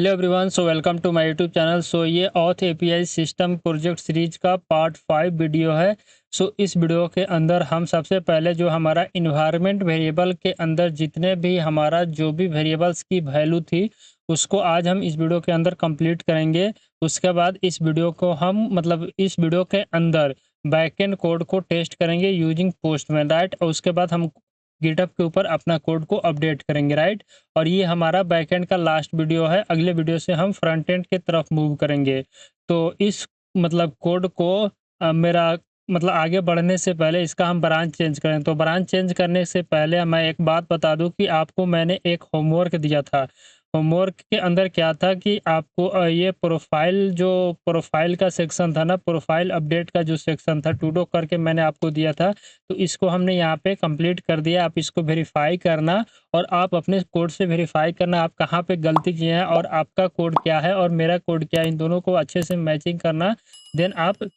Hello everyone, so welcome to my YouTube channel. So ये auth API system project series का part 5 video है। So इस video के अंदर हम सबसे पहले जो हमारा इन्वायरमेंट वेरिएबल के अंदर जितने भी हमारा जो भी वेरिएबल्स की वैल्यू थी उसको आज हम इस वीडियो के अंदर कंप्लीट करेंगे। उसके बाद इस वीडियो को हम इस वीडियो के अंदर बैकएंड कोड को टेस्ट करेंगे यूजिंग पोस्टमैन, राइट। और उसके बाद हम गिटहब के ऊपर अपना कोड को अपडेट करेंगे, राइट। और ये हमारा बैकएंड का लास्ट वीडियो है। अगले वीडियो से हम फ्रंट एंड की तरफ मूव करेंगे। तो इस कोड को मेरा आगे बढ़ने से पहले इसका हम ब्रांच चेंज करें। तो ब्रांच चेंज करने से पहले मैं एक बात बता दूं कि आपको मैंने एक होमवर्क दिया था। होमवर्क के अंदर क्या था कि आपको ये प्रोफाइल का सेक्शन था ना, प्रोफाइल अपडेट का जो सेक्शन था टूडो करके मैंने आपको दिया था। तो इसको हमने यहाँ पे कंप्लीट कर दिया। आप इसको वेरीफाई करना और आप अपने कोड से वेरीफाई करना आप कहाँ पे गलती किए हैं और आपका कोड क्या है और मेरा कोड क्या है, इन दोनों को अच्छे से मैचिंग करना। देन आप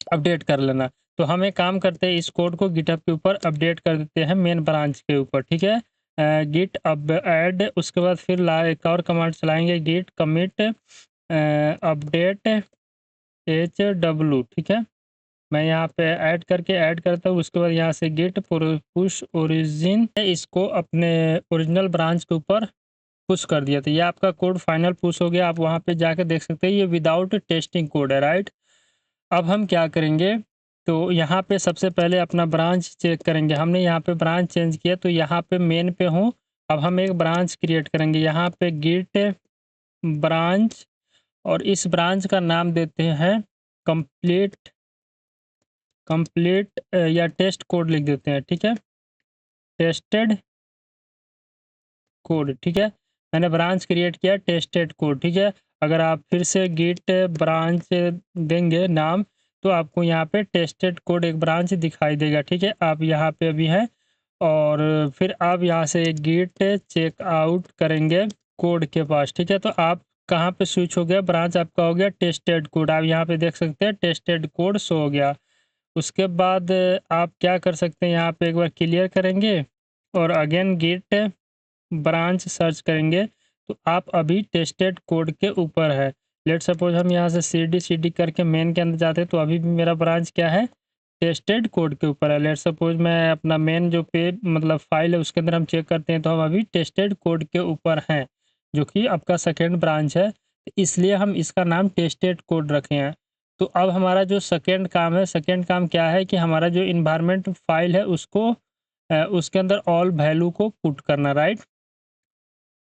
अपडेट कर लेना। तो हम एक काम करते हैं, इस कोड को गिटहब के ऊपर अपडेट कर देते हैं मेन ब्रांच के ऊपर, ठीक है। गिट अब ऐड, उसके बाद फिर एक और कमांड चलाएंगे, गिट कमिट अपडेट HW, ठीक है। मैं यहाँ पे ऐड करके ऐड करता हूँ। उसके बाद यहाँ से गिट पुश ओरिजिन, इसको अपने ओरिजिनल ब्रांच के ऊपर पुश कर दिया। तो ये आपका कोड फाइनल पुश हो गया। आप वहाँ पे जाके देख सकते हैं ये विदाउट टेस्टिंग कोड है, राइट। अब हम क्या करेंगे, तो यहाँ पे सबसे पहले अपना ब्रांच चेक करेंगे। हमने यहाँ पे ब्रांच चेंज किया तो यहाँ पे मेन पे हूँ। अब हम एक ब्रांच क्रिएट करेंगे, यहाँ पे गिट ब्रांच, और इस ब्रांच का नाम देते हैं कंप्लीट या टेस्ट कोड लिख देते हैं, ठीक है। टेस्टेड कोड, ठीक है। मैंने ब्रांच क्रिएट किया टेस्टेड कोड, ठीक है। अगर आप फिर से गिट ब्रांच देंगे नाम तो आपको यहाँ पे टेस्टेड कोड एक ब्रांच दिखाई देगा, ठीक है। आप यहाँ पे अभी हैं और फिर आप यहाँ से गिट चेकआउट करेंगे कोड के पास, ठीक है। तो आप कहाँ पे स्विच हो गया, ब्रांच आपका हो गया टेस्टेड कोड। आप यहाँ पे देख सकते हैं टेस्टेड कोड शो हो गया। उसके बाद आप क्या कर सकते हैं, यहाँ पे एक बार क्लियर करेंगे और अगेन गिट ब्रांच सर्च करेंगे तो आप अभी टेस्टेड कोड के ऊपर है। लेट सपोज हम यहाँ से CD करके मेन के अंदर जाते हैं तो अभी भी मेरा ब्रांच क्या है, टेस्टेड कोड के ऊपर है। लेट सपोज मैं अपना मेन जो फाइल है उसके अंदर हम चेक करते हैं तो हम अभी टेस्टेड कोड के ऊपर हैं, जो कि आपका सेकेंड ब्रांच है। इसलिए हम इसका नाम टेस्टेड कोड रखे हैं। तो अब हमारा जो सेकेंड काम है, सेकेंड काम क्या है कि हमारा जो इन्वायरमेंट फाइल है उसको उसके अंदर ऑल वैल्यू को पुट करना, राइट।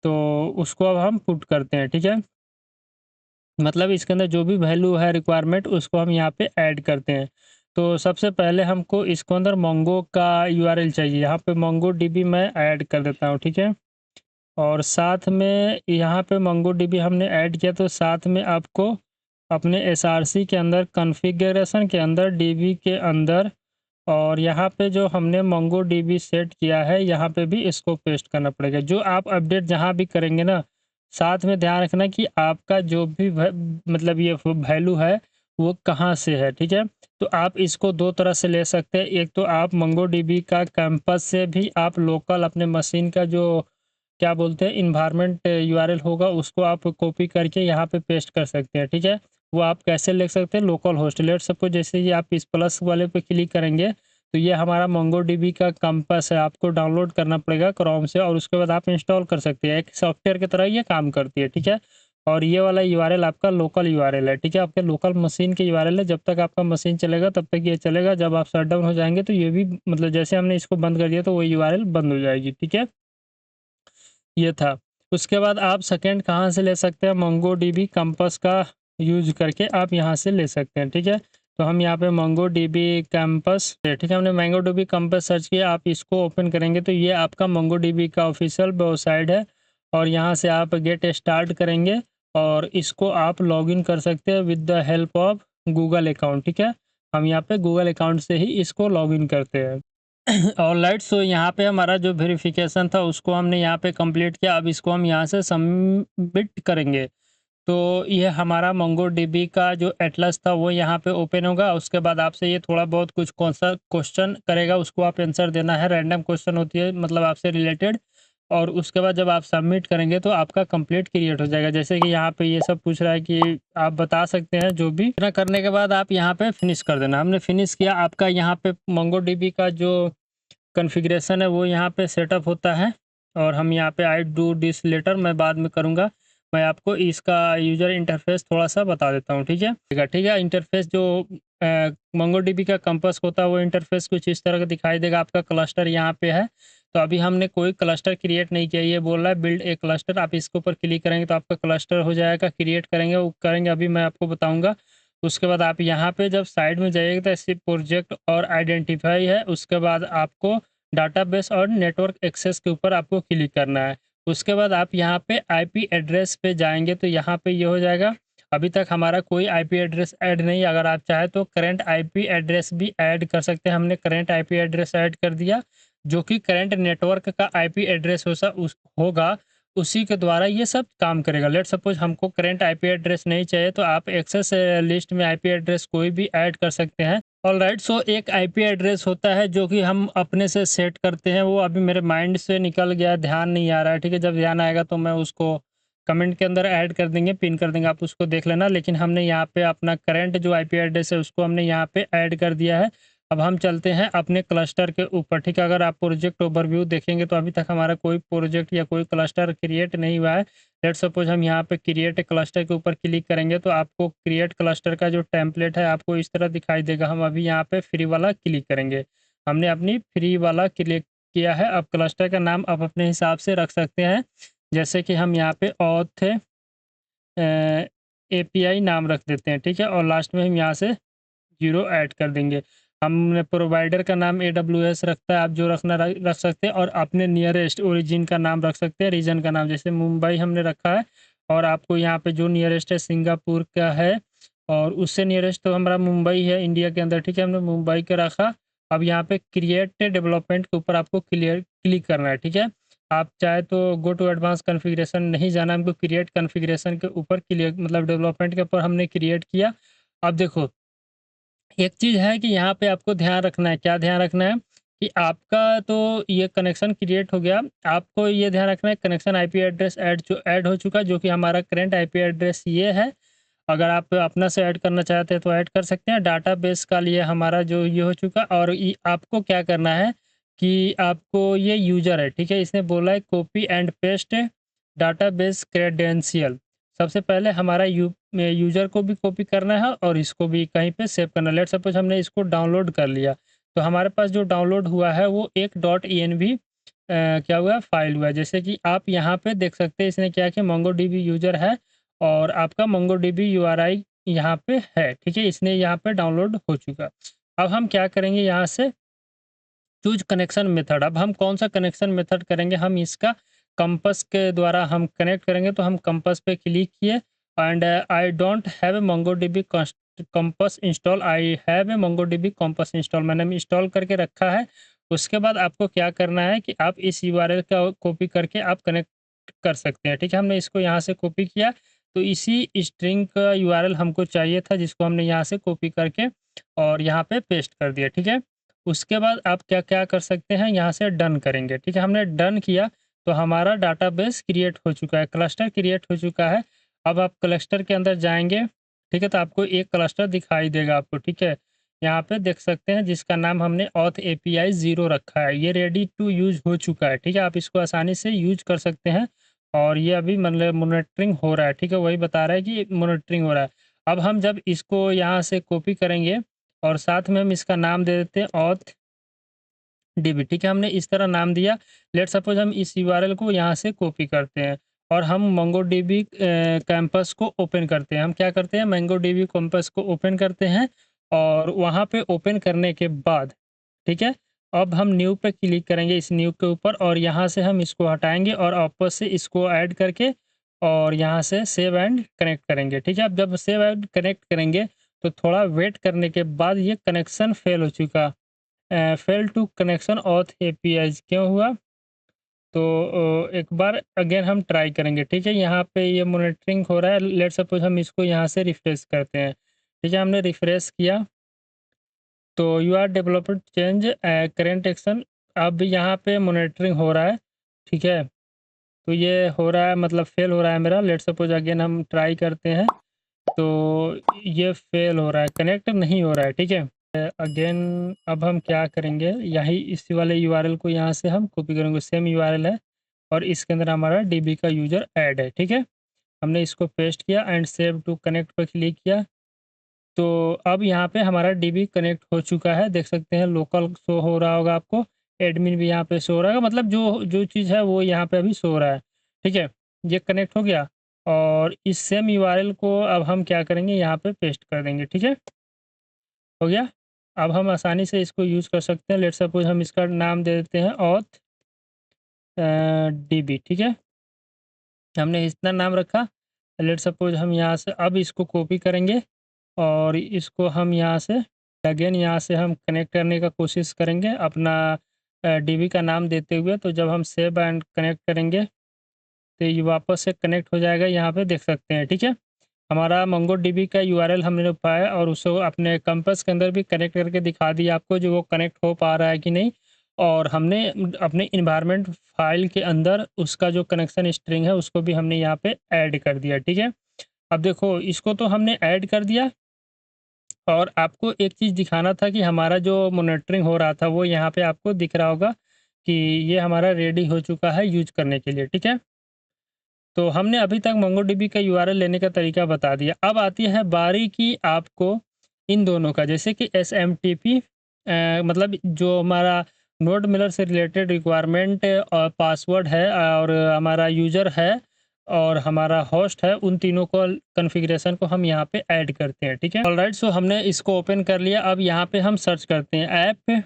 तो उसको अब हम पुट करते हैं, ठीक है। इसके अंदर जो भी वैल्यू है रिक्वायरमेंट उसको हम यहाँ पे ऐड करते हैं। तो सबसे पहले हमको इसको अंदर मोंगो का URL चाहिए। यहाँ पे मोंगो DB मैं ऐड कर देता हूँ, ठीक है। और साथ में यहाँ पे मोंगो DB हमने ऐड किया तो साथ में आपको अपने SRC के अंदर कॉन्फ़िगरेशन के अंदर DB के अंदर और यहाँ पे जो हमने मोंगो DB सेट किया है यहाँ पे भी इसको पेस्ट करना पड़ेगा। जो आप अपडेट जहाँ भी करेंगे ना, साथ में ध्यान रखना कि आपका जो भी ये वैल्यू है वो कहाँ से है, ठीक है। तो आप इसको दो तरह से ले सकते हैं। एक तो आप मोंगो DB का कैंपस से भी आप लोकल अपने मशीन का जो क्या बोलते हैं इन्वायरमेंट URL होगा उसको आप कॉपी करके यहाँ पे पेस्ट कर सकते हैं, ठीक है। वो आप कैसे लिख सकते हैं, लोकल होस्ट। लेट सपोज जैसे ही आप इस प्लस वाले पे क्लिक करेंगे तो ये हमारा मोंगो DB का कैंपस है। आपको डाउनलोड करना पड़ेगा क्रोम से और उसके बाद आप इंस्टॉल कर सकते हैं। एक सॉफ्टवेयर की तरह ये काम करती है, ठीक है। और ये वाला URL आपका लोकल URL है, ठीक है। आपके लोकल मशीन के URL है। जब तक आपका मशीन चलेगा तब तक ये चलेगा। जब आप शट डाउन हो जाएंगे तो ये भी जैसे हमने इसको बंद कर दिया तो वो URL बंद हो जाएगी, ठीक है। ये था। उसके बाद आप सेकंड कहाँ से ले सकते हैं, मोंगो DB कैंपस का यूज करके आप यहाँ से ले सकते हैं, ठीक है। तो हम यहाँ पे मोंगो DB कैंपस, ठीक है, हमने मोंगो DB कैंपस सर्च किया। आप इसको ओपन करेंगे तो ये आपका मोंगो DB का ऑफिशियल वेबसाइट है और यहाँ से आप गेट स्टार्ट करेंगे और इसको आप लॉगिन कर सकते हैं with the help of Google account, ठीक है। हम यहाँ पे गूगल अकाउंट से ही इसको लॉगिन करते हैं। ऑलराइट, सो यहाँ पे हमारा जो वेरिफिकेशन था उसको हमने यहाँ पे कंप्लीट किया। अब इसको हम यहाँ से सबमिट करेंगे तो ये हमारा मोंगो DB का जो एटलस था वो यहाँ पे ओपन होगा। उसके बाद आपसे ये थोड़ा बहुत कुछ कौन सा क्वेश्चन करेगा, उसको आप आंसर देना है। रैंडम क्वेश्चन होती है आपसे रिलेटेड। और उसके बाद जब आप सबमिट करेंगे तो आपका कंप्लीट क्रिएट हो जाएगा। जैसे कि यहाँ पे ये सब पूछ रहा है कि आप बता सकते हैं जो भी। इतना करने के बाद आप यहाँ पे फिनिश कर देना। हमने फिनिश किया। आपका यहाँ पे मोंगोडीबी का जो कॉन्फ़िगरेशन है वो यहाँ पे सेटअप होता है और हम यहाँ पे आई डू दिस लेटर मैं बाद में करूँगा। मैं आपको इसका यूज़र इंटरफ़ेस थोड़ा-सा बता देता हूँ, ठीक है? ठीक है, इंटरफ़ेस जो मोंगोडीबी का कंपास होता है वो इंटरफ़ेस कुछ इस तरह का दिखाई देगा। आपका क्लस्टर यहाँ पे है, तो अभी हमने कोई क्लस्टर क्रिएट नहीं किया। ये बोल रहा है बिल्ड ए क्लस्टर, आप इसके ऊपर क्लिक करेंगे तो आपका क्लस्टर हो जाएगा। क्रिएट करेंगे, वो करेंगे अभी मैं आपको बताऊँगा। उसके बाद आप यहाँ पे जब साइड में जाइएगा तो ऐसे प्रोजेक्ट और आइडेंटिफ़ाई है, उसके बाद आपको डाटाबेस और नेटवर्क एक्सेस के ऊपर आपको क्लिक करना है। उसके बाद आप यहाँ पे आईपी एड्रेस पे जाएँगे तो यहाँ पे ये हो जाएगा। अभी तक हमारा कोई आईपी एड्रेस ऐड नहीं, अगर आप चाहें तो करंट आईपी एड्रेस भी ऐड कर सकते हैं। हमने करंट आईपी एड्रेस ऐड कर दिया, जो कि करंट नेटवर्क का आईपी एड्रेस होगा, उसी के द्वारा ये सब काम करेगा। लेट्स सपोज़ हमको करंट आईपी एड्रेस नहीं चाहिए तो आप एक्सेस लिस्ट में आईपी एड्रेस कोई भी ऐड कर सकते हैं। ऑलराइट, सो एक आईपी एड्रेस होता है जो कि हम अपने से सेट करते हैं, वो अभी मेरे माइंड से निकल गया, ध्यान नहीं आ रहा है, ठीक है? जब ध्यान आएगा तो मैं उसको कमेंट के अंदर ऐड कर देंगे, पिन कर देंगे, आप उसको देख लेना। लेकिन हमने यहाँ पे अपना करंट जो आईपी एड्रेस है उसको हमने यहाँ पे ऐड कर दिया है। अब हम चलते हैं अपने क्लस्टर के ऊपर, ठीक है? अगर आप प्रोजेक्ट ओवरव्यू देखेंगे तो अभी तक हमारा कोई प्रोजेक्ट या कोई क्लस्टर क्रिएट नहीं हुआ है। लेट्स सपोज़ हम यहाँ पे क्रिएट क्लस्टर के ऊपर क्लिक करेंगे तो आपको क्रिएट क्लस्टर का जो टेम्पलेट है आपको इस तरह दिखाई देगा। हम अभी यहाँ पे फ्री वाला क्लिक करेंगे। हमने अपनी फ्री वाला क्लिक किया है। अब क्लस्टर का नाम आप अपने हिसाब से रख सकते हैं। जैसे कि हम यहाँ पे ऑथ एपीआई नाम रख देते हैं, ठीक है? और लास्ट में हम यहाँ से 0 ऐड कर देंगे। हमने प्रोवाइडर का नाम एडब्ल्यूएस रखता है, आप जो रखना रख सकते हैं, और अपने नियरेस्ट ओरिजिन का नाम रख सकते हैं, रीजन का नाम जैसे मुंबई हमने रखा है, और आपको यहाँ पे जो नियरेस्ट है सिंगापुर का है, और उससे नियरेस्ट तो हमारा मुंबई है इंडिया के अंदर, ठीक है? हमने मुंबई का रखा। अब यहाँ पे क्रिएट डेवलपमेंट के ऊपर आपको क्लिक करना है, ठीक है? आप चाहे तो गो टू एडवांस कॉन्फ़िगरेशन नहीं जाना, हमको क्रिएट कॉन्फ़िगरेशन के ऊपर क्लिक मतलब डेवलपमेंट के ऊपर हमने क्रिएट किया। अब देखो, एक चीज़ है कि यहाँ पे आपको ध्यान रखना है, क्या ध्यान रखना है कि आपका तो ये कनेक्शन क्रिएट हो गया, आपको ये ध्यान रखना है कनेक्शन आईपी एड्रेस ऐड हो चुका है, जो कि हमारा करंट आईपी एड्रेस ये है। अगर आप अपना से ऐड करना चाहते हैं तो ऐड कर सकते हैं। डाटाबेस का लिए हमारा जो ये हो चुका, और आपको क्या करना है कि आपको ये यूज़र है, ठीक है? इसने बोला है copy and paste database credential. सबसे पहले हमारा यूज़र को भी कॉपी करना है और इसको भी कहीं पे सेव करना है। लेट्स सपोज़ हमने इसको डाउनलोड कर लिया, तो हमारे पास जो डाउनलोड हुआ है वो एक .env क्या हुआ है, फ़ाइल हुआ है। जैसे कि आप यहाँ पे देख सकते हैं इसने क्या किया, मोंगोडीबी यूज़र है और आपका मोंगोडीबी यूआरआई यहाँ पे है, ठीक है? इसने यहाँ पे डाउनलोड हो चुका। अब हम क्या करेंगे यहाँ से, चूज़ कनेक्शन मेथड। अब हम कौन-सा कनेक्शन मेथड करेंगे, हम इसका कंपास के द्वारा हम कनेक्ट करेंगे, तो हम कंपास पे क्लिक किए and I don't have a MongoDB compass install, I have a MongoDB compass install, मैंने इंस्टॉल करके रखा है। उसके बाद आपको क्या करना है कि आप इस यूआरएल का कॉपी करके आप कनेक्ट कर सकते हैं, ठीक है? हमने इसको यहाँ से कॉपी किया, तो इसी स्ट्रिंग का यूआरएल हमको चाहिए था जिसको हमने यहाँ से कॉपी करके और यहाँ पे पेस्ट कर दिया, ठीक है? उसके बाद आप क्या-क्या कर सकते हैं, यहाँ से डन करेंगे, ठीक है? हमने डन किया तो हमारा डाटाबेस क्रिएट हो चुका है, क्लस्टर क्रिएट हो चुका है। अब आप क्लस्टर के अंदर जाएँगे, ठीक है? तो आपको एक क्लस्टर दिखाई देगा आपको, ठीक है? यहाँ पे देख सकते हैं जिसका नाम हमने ऑथ एपीआई 0 रखा है, ये रेडी टू यूज़ हो चुका है, ठीक है? आप इसको आसानी से यूज़ कर सकते हैं और ये अभी मतलब मॉनिटरिंग हो रहा है, ठीक है? वही बता रहा है कि मॉनिटरिंग हो रहा है। अब हम जब इसको यहाँ से कॉपी करेंगे और साथ में हम इसका नाम दे देते हैं ऑथ डीबी, ठीक है? हमने इस तरह नाम दिया। लेट्स सपोज़ हम इस यूआरएल को यहाँ से कॉपी करते हैं और हम मोंगोडीबी कैंपस को ओपन करते हैं। हम क्या करते हैं, मोंगोडीबी कैंपस को ओपन करते हैं और वहाँ पे ओपन करने के बाद, ठीक है? अब हम न्यू पे क्लिक करेंगे, इस न्यू के ऊपर, और यहाँ से हम इसको हटाएँगे और वापस से इसको ऐड करके और यहाँ से सेव एंड कनेक्ट करेंगे, ठीक है? अब जब सेव एंड कनेक्ट करेंगे तो थोड़ा वेट करने के बाद ये कनेक्शन फ़ेल हो चुका, fail to connection auth APIs क्यों हुआ? तो एक बार अगेन हम ट्राई करेंगे, ठीक है? यहाँ पे ये मॉनिटरिंग हो रहा है, लेट्स सपोज़ हम इसको यहाँ से रिफ्रेश करते हैं, ठीक है? हमने रिफ्रेश किया तो you are developed change current action, अब यहाँ पे मॉनिटरिंग हो रहा है, ठीक है? तो ये हो रहा है, मतलब फेल हो रहा है मेरा। लेट्स सपोज अगेन हम ट्राई करते हैं, तो ये फेल हो रहा है, कनेक्ट नहीं हो रहा है, ठीक है। अगेन अब हम क्या करेंगे, यही इसी वाले यूआरएल को यहाँ से हम कॉपी करेंगे, सेम यूआरएल है और इसके अंदर हमारा डीबी का यूजर ऐड है, ठीक है। हमने इसको पेस्ट किया एंड सेव टू कनेक्ट पर क्लिक किया, तो अब यहाँ पे हमारा डीबी कनेक्ट हो चुका है। देख सकते हैं लोकल शो हो रहा होगा आपको, एडमिन भी यहाँ पे शो हो रहा है, मतलब जो जो चीज़ है वो यहाँ पे अभी शो हो रहा है, ठीक है। ये कनेक्ट हो गया और इस सेम यूआरएल को अब हम क्या करेंगे, यहाँ पे पेस्ट कर देंगे, ठीक है। हो गया। अब हम आसानी से इसको यूज़ कर सकते हैं। लेट्स सपोज हम इसका नाम दे देते हैं ऑथ डीबी, ठीक है। हमने इतना नाम रखा। लेट्स सपोज हम यहाँ से अब इसको कॉपी करेंगे और इसको हम यहाँ से अगेन यहाँ से हम कनेक्ट करने का कोशिश करेंगे अपना डीबी का नाम देते हुए। तो जब हम सेव एंड कनेक्ट करेंगे तो ये वापस से कनेक्ट हो जाएगा, यहाँ पे देख सकते हैं, ठीक है। हमारा मंगो डीबी का यूआरएल हमने पाया और उसको अपने कंपास के अंदर भी कनेक्ट करके दिखा दिया आपको, जो वो कनेक्ट हो पा रहा है कि नहीं। और हमने अपने इन्वायरमेंट फाइल के अंदर उसका जो कनेक्शन स्ट्रिंग है उसको भी हमने यहाँ पे ऐड कर दिया, ठीक है। अब देखो इसको तो हमने ऐड कर दिया और आपको एक चीज़ दिखाना था कि हमारा जो मॉनिटरिंग हो रहा था वो यहाँ पे आपको दिख रहा होगा कि ये हमारा रेडी हो चुका है यूज करने के लिए, ठीक है। तो हमने अभी तक मोंगोडीबी का यूआरएल लेने का तरीका बता दिया। अब आती है बारी की आपको इन दोनों का, जैसे कि एसएमटीपी मतलब जो हमारा नोड मिलर से रिलेटेड रिक्वायरमेंट और पासवर्ड है और हमारा यूज़र है और हमारा होस्ट है, उन तीनों को कॉन्फ़िगरेशन को हम यहाँ पे ऐड करते हैं, ठीक है। ऑलराइट, सो हमने इसको ओपन कर लिया। अब यहाँ पे हम सर्च करते हैं ऐप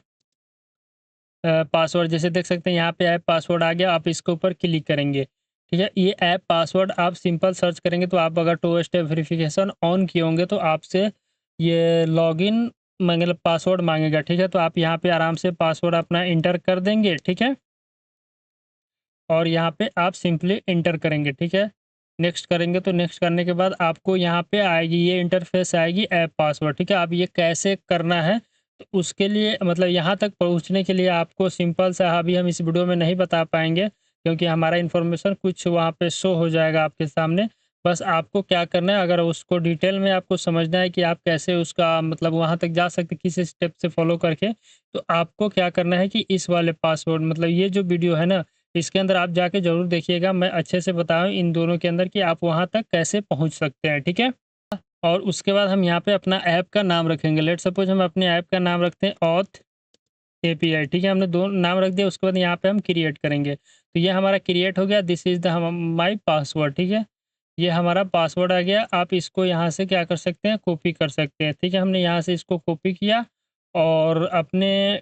पासवर्ड। जैसे देख सकते हैं यहाँ पे ऐप पासवर्ड आ गया, आप इसके ऊपर क्लिक करेंगे, ठीक है। ये ऐप पासवर्ड आप सिंपल सर्च करेंगे तो आप अगर 2 स्टेप वेरिफिकेशन ऑन किए होंगे तो आपसे ये लॉगिन मतलब पासवर्ड मांगेगा, ठीक है। तो आप यहाँ पे आराम से पासवर्ड अपना इंटर कर देंगे, ठीक है। और यहाँ पे आप सिंपली इंटर करेंगे, ठीक है। नेक्स्ट करेंगे तो नेक्स्ट करने के बाद आपको यहाँ पे आएगी ये इंटरफेस आएगी ऐप पासवर्ड, ठीक है। अब ये कैसे करना है तो उसके लिए मतलब यहाँ तक पहुँचने के लिए आपको सिंपल सा अभी हम इस वीडियो में नहीं बता पाएंगे क्योंकि हमारा इन्फॉर्मेशन कुछ वहाँ पे शो हो जाएगा आपके सामने। बस आपको क्या करना है, अगर उसको डिटेल में आपको समझना है कि आप कैसे उसका मतलब वहाँ तक जा सकते किस स्टेप से फॉलो करके, तो आपको क्या करना है कि इस वाले पासवर्ड मतलब ये जो वीडियो है ना इसके अंदर आप जाके ज़रूर देखिएगा। मैं अच्छे से बताऊँ इन दोनों के अंदर कि आप वहाँ तक कैसे पहुँच सकते हैं, ठीक है। और उसके बाद हम यहाँ पे अपना ऐप का नाम रखेंगे। लेट्स सपोज हम अपने ऐप का नाम रखते हैं ऑथ एपीआई, ठीक है। हमने दो नाम रख दिया, उसके बाद यहाँ पे हम क्रिएट करेंगे। तो ये हमारा क्रिएट हो गया, दिस इज़ द हम माई पासवर्ड, ठीक है। ये हमारा पासवर्ड आ गया। आप इसको यहाँ से क्या कर सकते हैं, कॉपी कर सकते हैं, ठीक है। हमने यहाँ से इसको कॉपी किया और अपने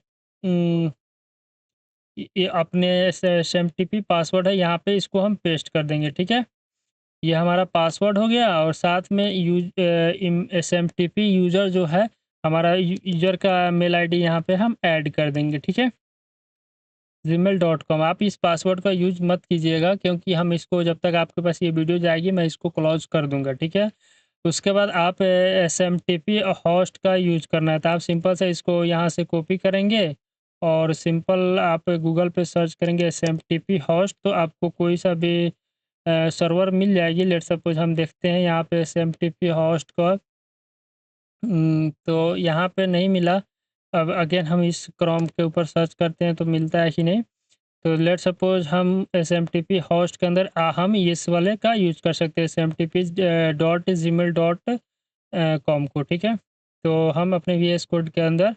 ये अपने एसएमटीपी पासवर्ड है यहाँ पे इसको हम पेस्ट कर देंगे, ठीक है। ये हमारा पासवर्ड हो गया और साथ में एसएमटीपी यूज़र जो है हमारा यूज़र का मेल आईडी यहाँ पे हम ऐड कर देंगे, ठीक है। gmail.com आप इस पासवर्ड का यूज़ मत कीजिएगा क्योंकि हम इसको जब तक आपके पास ये वीडियो जाएगी मैं इसको क्लोज कर दूंगा, ठीक है। उसके बाद आप एसएमटीपी होस्ट का यूज़ करना है तो आप सिंपल से इसको यहाँ से कॉपी करेंगे और सिंपल आप गूगल पे सर्च करेंगे एसएमटीपी होस्ट तो आपको कोई सा भी सर्वर मिल जाएगी। लेट्स सपोज हम देखते हैं यहाँ पे एसएमटीपी होस्ट का तो यहाँ पे नहीं मिला। अब अगेन हम इस क्रोम के ऊपर सर्च करते हैं तो मिलता है कि नहीं। तो लेट्स सपोज हम एसएमटीपी होस्ट के अंदर हम इस वाले का यूज़ कर सकते हैं SMTP dot Gmail dot com को, ठीक है। तो हम अपने वीएस कोड के अंदर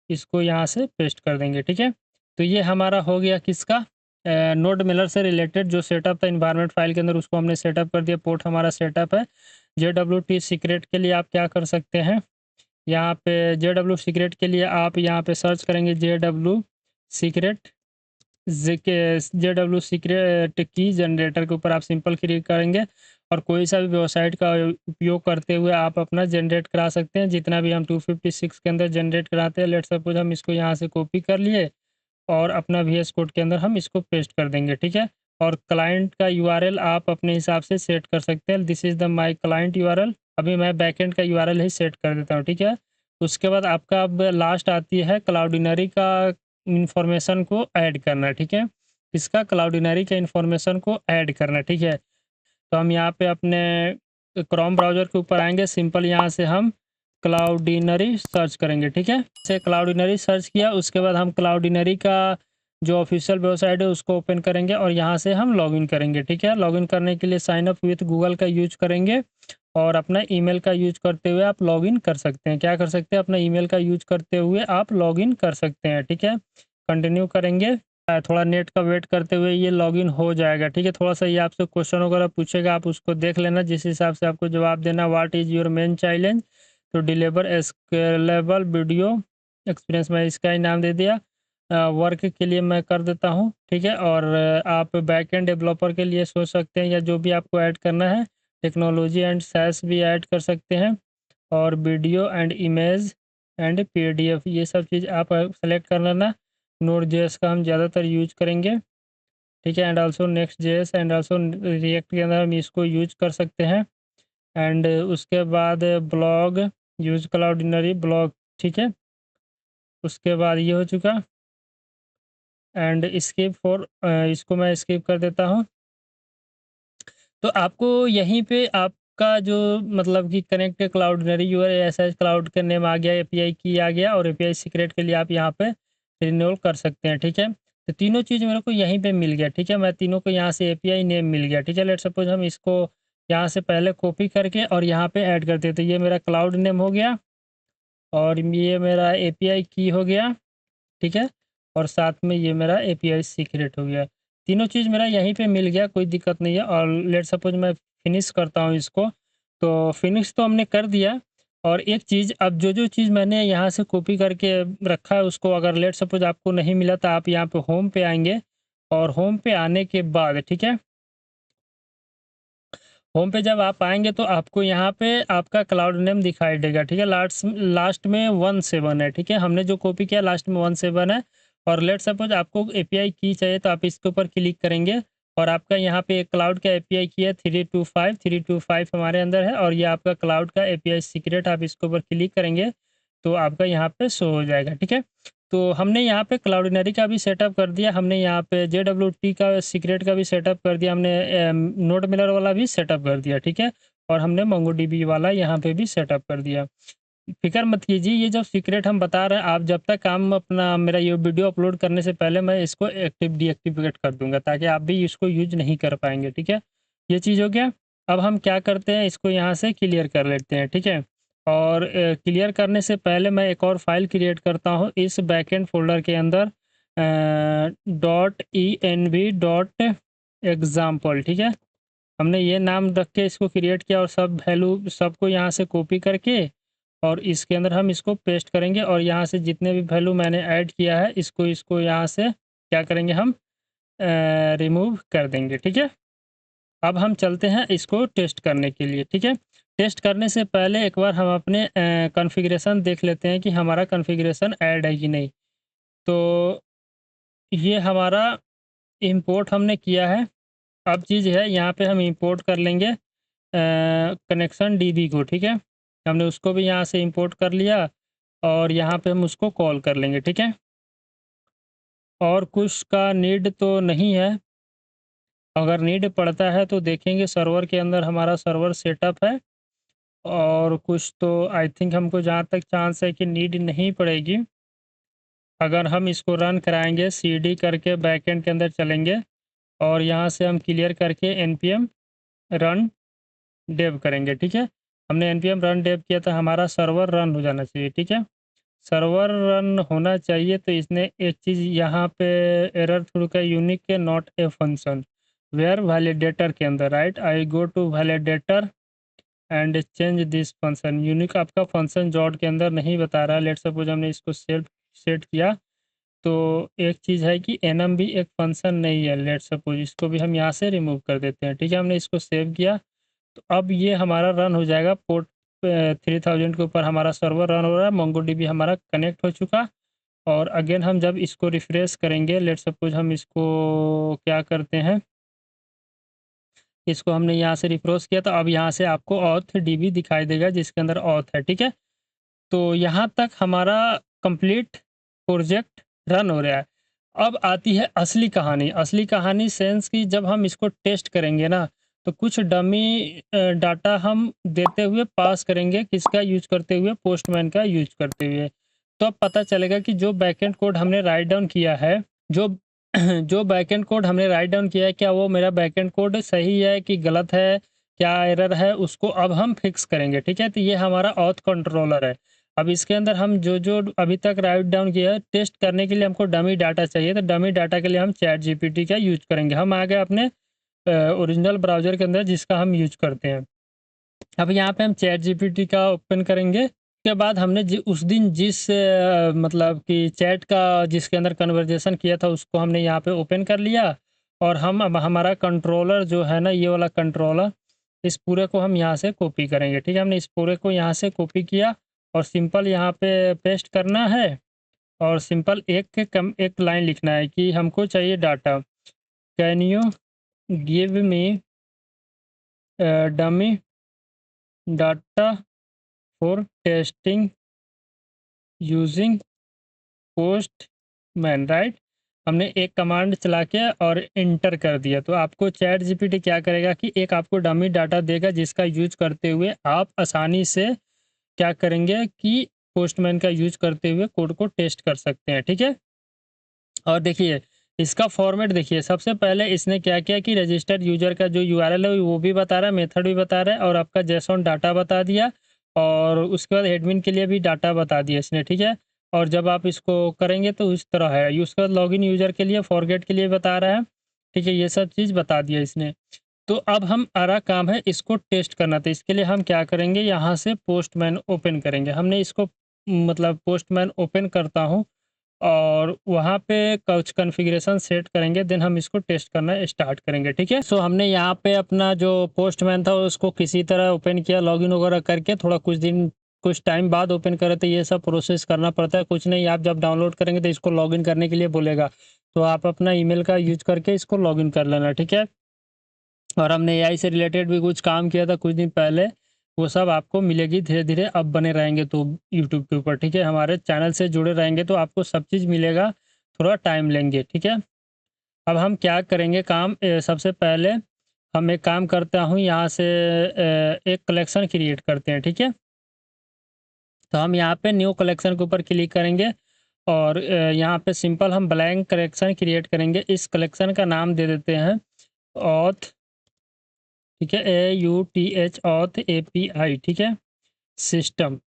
इसको यहाँ से पेस्ट कर देंगे, ठीक है। तो ये हमारा हो गया किसका, नोड मिलर से रिलेटेड जो सेटअप था इन्वायरमेंट फाइल के अंदर उसको हमने सेटअप कर दिया। पोर्ट हमारा सेटअप है। JWT सीक्रेट के लिए आप क्या कर सकते हैं, यहाँ पे JW सीक्रेट के लिए आप यहाँ पे सर्च करेंगे JW सीक्रेट JW सीक्रेट की जनरेटर के ऊपर आप सिंपल क्लिक करेंगे और कोई सा भी वेबसाइट का उपयोग करते हुए आप अपना जनरेट करा सकते हैं जितना भी हम 256 के अंदर जनरेट कराते हैं। लेट्स सपोज हम इसको यहाँ से कॉपी कर लिए और अपना VS कोड के अंदर हम इसको पेस्ट कर देंगे, ठीक है। और क्लाइंट का यूआरएल आप अपने हिसाब से सेट कर सकते हैं। This is the my client URL. अभी मैं बैकएंड का यूआरएल ही सेट कर देता हूँ, ठीक है। उसके बाद आपका अब लास्ट आती है क्लाउडिनरी का इंफॉर्मेशन को ऐड करना, ठीक है। इसका क्लाउडिनरी के इन्फॉर्मेशन को ऐड करना, ठीक है। तो हम यहाँ पे अपने क्रोम ब्राउज़र के ऊपर आएँगे, सिंपल यहाँ से हम क्लाउडिनरी सर्च करेंगे, ठीक है। से क्लाउडिनरी सर्च किया, उसके बाद हम क्लाउडिनरी का जो ऑफिशियल वेबसाइट है उसको ओपन करेंगे और यहाँ से हम लॉगिन करेंगे, ठीक है। लॉगिन करने के लिए साइन अप विथ गूगल का यूज़ करेंगे और अपना ईमेल का यूज़ करते हुए आप लॉगिन कर सकते हैं। क्या कर सकते हैं? अपना ईमेल का यूज़ करते हुए आप लॉगिन कर सकते हैं, ठीक है। कंटिन्यू करेंगे। थोड़ा नेट का वेट करते हुए ये लॉगिन हो जाएगा, ठीक है। थोड़ा-सा ये आपसे क्वेश्चन वगैरह पूछेगा, आप उसको देख लेना, जिस हिसाब से आपको जवाब देना। What is your main challenge to deliver a scalable video experience, मैं इसका ही नाम दे दिया। वर्क के लिए मैं कर देता हूँ, ठीक है। और आप बैकएंड डेवलपर के लिए सोच सकते हैं या जो भी आपको ऐड करना है, टेक्नोलॉजी एंड साइंस भी ऐड कर सकते हैं और video and image and PDF ये सब चीज़ आप सेलेक्ट कर लेना। नोड जेएस का हम ज़्यादातर यूज करेंगे, ठीक है। And also next JS and also react के अंदर हम इसको यूज कर सकते हैं। एंड उसके बाद ब्लॉग यूज क्लाउडिनरी ब्लॉग, ठीक है। उसके बाद ये हो चुका। एंड स्किप फॉर इसको मैं स्किप कर देता हूँ। तो आपको यहीं पे आपका जो मतलब कि कनेक्ट क्लाउडनरी यूआर एसएस क्लाउड का नेम आ गया, एपीआई की आ गया और एपीआई सीक्रेट के लिए आप यहाँ पे रिन्यूअल कर सकते हैं, ठीक है। तो तीनों चीज़ मेरे को यहीं पे मिल गया, ठीक है। मैं तीनों को यहाँ से एपीआई नेम मिल गया, ठीक है। लेट्स सपोज हम इसको यहाँ से पहले कॉपी करके और यहाँ पे ऐड करते हैं। तो ये मेरा क्लाउड नेम हो गया और ये मेरा एपीआई की हो गया, ठीक है। और साथ में ये मेरा एपीआई सीक्रेट हो गया। तीनों चीज़ मेरा यहीं पे मिल गया, कोई दिक्कत नहीं है। और लेट्स सपोज मैं फिनिश करता हूँ इसको, तो फिनिश तो हमने कर दिया। और एक चीज़, अब जो-जो चीज़ मैंने यहाँ से कॉपी करके रखा है उसको अगर लेट्स सपोज आपको नहीं मिला तो आप यहाँ पे होम पे आएँगे और होम पे आने के बाद, ठीक है। होम पे जब आप आएँगे तो आपको यहाँ पे आपका क्लाउड नेम दिखाई देगा, ठीक है। लास्ट लास्ट में 17 है, ठीक है। हमने जो कॉपी किया लास्ट में 17 है। और लेट्स सपोज आपको एपीआई की चाहिए तो आप इसके ऊपर क्लिक करेंगे और आपका यहाँ पे एक क्लाउड का एपीआई की है 325 हमारे अंदर है और ये आपका क्लाउड का एपीआई सीक्रेट, आप इसके ऊपर क्लिक करेंगे तो आपका यहाँ पे शो हो जाएगा, ठीक है। तो हमने यहाँ पे क्लाउडिनरी का भी सेटअप कर दिया, हमने यहाँ पे जेडब्ल्यूटी का सीक्रेट का भी सेटअप कर दिया, हमने नोड मिलर वाला भी सेटअप कर दिया, ठीक है। और हमने मोंगोडीबी वाला यहाँ पे भी सेटअप कर दिया। फ़िक्र मत कीजिए, ये जो सीक्रेट हम बता रहे हैं आप जब तक हम अपना मेरा ये वीडियो अपलोड करने से पहले मैं इसको डीएक्टिवेट कर दूँगा ताकि आप भी इसको यूज़ नहीं कर पाएँगे, ठीक है। ये चीज़ हो गया। अब हम क्या करते हैं, इसको यहाँ से क्लियर कर लेते हैं, ठीक है। और क्लियर करने से पहले मैं एक और फ़ाइल क्रिएट करता हूँ इस बैकएंड फ़ोल्डर के अंदर .env.example, ठीक है। हमने ये नाम रख के इसको क्रिएट किया और सब वैल्यू सबको यहाँ से कॉपी करके और इसके अंदर हम इसको पेस्ट करेंगे और यहाँ से जितने भी वैल्यू मैंने ऐड किया है इसको इसको यहाँ से क्या करेंगे हम रिमूव कर देंगे, ठीक है। अब हम चलते हैं इसको टेस्ट करने के लिए, ठीक है। टेस्ट करने से पहले एक बार हम अपने कॉन्फ़िगरेशन देख लेते हैं कि हमारा कॉन्फ़िगरेशन ऐड है कि नहीं। तो ये हमारा इंपोर्ट हमने किया है। अब चीज़ है यहाँ पे हम इंपोर्ट कर लेंगे कनेक्शन डीबी को, ठीक है। हमने उसको भी यहाँ से इंपोर्ट कर लिया और यहाँ पे हम उसको कॉल कर लेंगे, ठीक है। और कुछ का नीड तो नहीं है, अगर नीड पड़ता है तो देखेंगे सर्वर के अंदर हमारा सर्वर सेटअप है। और कुछ तो आई थिंक हमको जहाँ तक चांस है कि नीड नहीं पड़ेगी। अगर हम इसको रन कराएँगे सीडी करके बैकएंड के अंदर चलेंगे और यहाँ से हम क्लियर करके npm रन डेव करेंगे, ठीक है। हमने npm रन डेव किया तो हमारा सर्वर रन हो जाना चाहिए, ठीक है। सर्वर रन होना चाहिए तो इसने एक चीज़ यहाँ पे एरर थ्रू का यूनिक के not a function where validator के अंदर, right. I go to validator and change this function, unique आपका फंक्शन जॉट के अंदर नहीं बता रहा है। लेट्स सपोज हमने इसको सेट किया तो एक चीज़ है कि एनम भी एक फंक्शन नहीं है। लेट्स सपोज इसको भी हम यहाँ से रिमूव कर देते हैं, ठीक है। हमने इसको सेव किया तो अब ये हमारा रन हो जाएगा। पोर्ट 3000 के ऊपर हमारा सर्वर रन हो रहा है, मोंगोडीबी हमारा कनेक्ट हो चुका। और अगेन हम जब इसको रिफ्रेश करेंगे, लेट्स सपोज हम इसको क्या करते हैं, इसको हमने यहाँ से रिफ्रेश किया तो अब यहाँ से आपको ऑथ डीबी दिखाई देगा जिसके अंदर ऑथ है, ठीक है। तो यहाँ तक हमारा कंप्लीट प्रोजेक्ट रन हो रहा है। अब आती है असली कहानी। असली कहानी सेंस कि जब हम इसको टेस्ट करेंगे ना, तो कुछ डमी डाटा हम देते हुए पास करेंगे, किसका यूज़ करते हुए? पोस्टमैन का यूज़ करते हुए। तो अब पता चलेगा कि जो बैकएंड कोड हमने राइट डाउन किया है, जो जो बैकएंड कोड हमने राइट डाउन किया है, क्या वो मेरा बैकएंड कोड सही है कि गलत है? क्या एरर है? उसको अब हम फिक्स करेंगे, ठीक है? तो ये हमारा ऑथ कंट्रोलर है। अब इसके अंदर हम जो अभी तक राइट डाउन किया है, टेस्ट करने के लिए हमको डमी डाटा चाहिए, तो डमी डाटा के लिए हम चैट जीपीटी का यूज़ करेंगे। हम आ गए अपने ओरिजिनल ब्राउज़र के अंदर जिसका हम यूज़ करते हैं। अब यहाँ पे हम चैट जीपीटी का ओपन करेंगे। उसके बाद हमने उस दिन जिस मतलब कि चैट का जिसके अंदर कन्वर्जेशन किया था, उसको हमने यहाँ पे ओपन कर लिया। और हम अब हमारा कंट्रोलर जो है ना, ये वाला कंट्रोलर, इस पूरे को हम यहाँ से कॉपी करेंगे, ठीक है? हमने इस पूरे को यहाँ से कॉपी किया और सिंपल यहाँ पे पेस्ट करना है। और सिंपल एक लाइन लिखना है कि हमको चाहिए data. Can you give me dummy data for testing using postman, right? हमने एक कमांड चला के और इंटर कर दिया, तो आपको चैट जीपीटी क्या करेगा कि एक आपको डमी डाटा देगा, जिसका यूज करते हुए आप आसानी से क्या करेंगे कि पोस्टमैन का यूज करते हुए कोड को टेस्ट कर सकते हैं, ठीक है? और देखिए, इसका फॉर्मेट देखिए, सबसे पहले इसने क्या किया कि रजिस्टर्ड यूज़र का जो यूआरएल है वो भी बता रहा है, मेथड भी बता रहा है, और आपका जेसॉन डाटा बता दिया। और उसके बाद एडमिन के लिए भी डाटा बता दिया इसने, ठीक है? और जब आप इसको करेंगे तो इस तरह है। उसके बाद लॉगिन यूज़र के लिए, फॉरगेट के लिए बता रहा है, ठीक है? ये सब चीज़ बता दिया इसने। तो अब हमारा काम है इसको टेस्ट करना। तो इसके लिए हम क्या करेंगे, यहाँ से पोस्टमैन ओपन करेंगे। हमने इसको मतलब पोस्टमैन ओपन करता हूँ और वहाँ पे कुछ कॉन्फ़िगरेशन सेट करेंगे, देन हम इसको टेस्ट करना स्टार्ट करेंगे, ठीक है? सो हमने यहाँ पे अपना जो पोस्टमैन था उसको किसी तरह ओपन किया, लॉगिन वगैरह करके। थोड़ा कुछ टाइम बाद ओपन करे, तो ये सब प्रोसेस करना पड़ता है। कुछ नहीं, आप जब डाउनलोड करेंगे तो इसको लॉगिन करने के लिए बोलेगा, तो आप अपना ईमेल का यूज़ करके इसको लॉगिन कर लेना, ठीक है? और हमने एआई से रिलेटेड भी कुछ काम किया था कुछ दिन पहले, वो सब आपको मिलेगी धीरे-धीरे। अब बने रहेंगे तो यूट्यूब के ऊपर, ठीक है? हमारे चैनल से जुड़े रहेंगे तो आपको सब चीज़ मिलेगा, थोड़ा टाइम लेंगे, ठीक है? अब हम क्या करेंगे काम, सबसे पहले हम एक काम करता हूँ, यहाँ से एक कलेक्शन क्रिएट करते हैं, ठीक है? तो हम यहाँ पे न्यू कलेक्शन के ऊपर क्लिक करेंगे और यहाँ पे सिंपल हम ब्लैंक कलेक्शन क्रिएट करेंगे। इस कलेक्शन का नाम दे देते हैं ऑथ, ठीक है? AUTH ऑथ API, ठीक है? सिस्टम,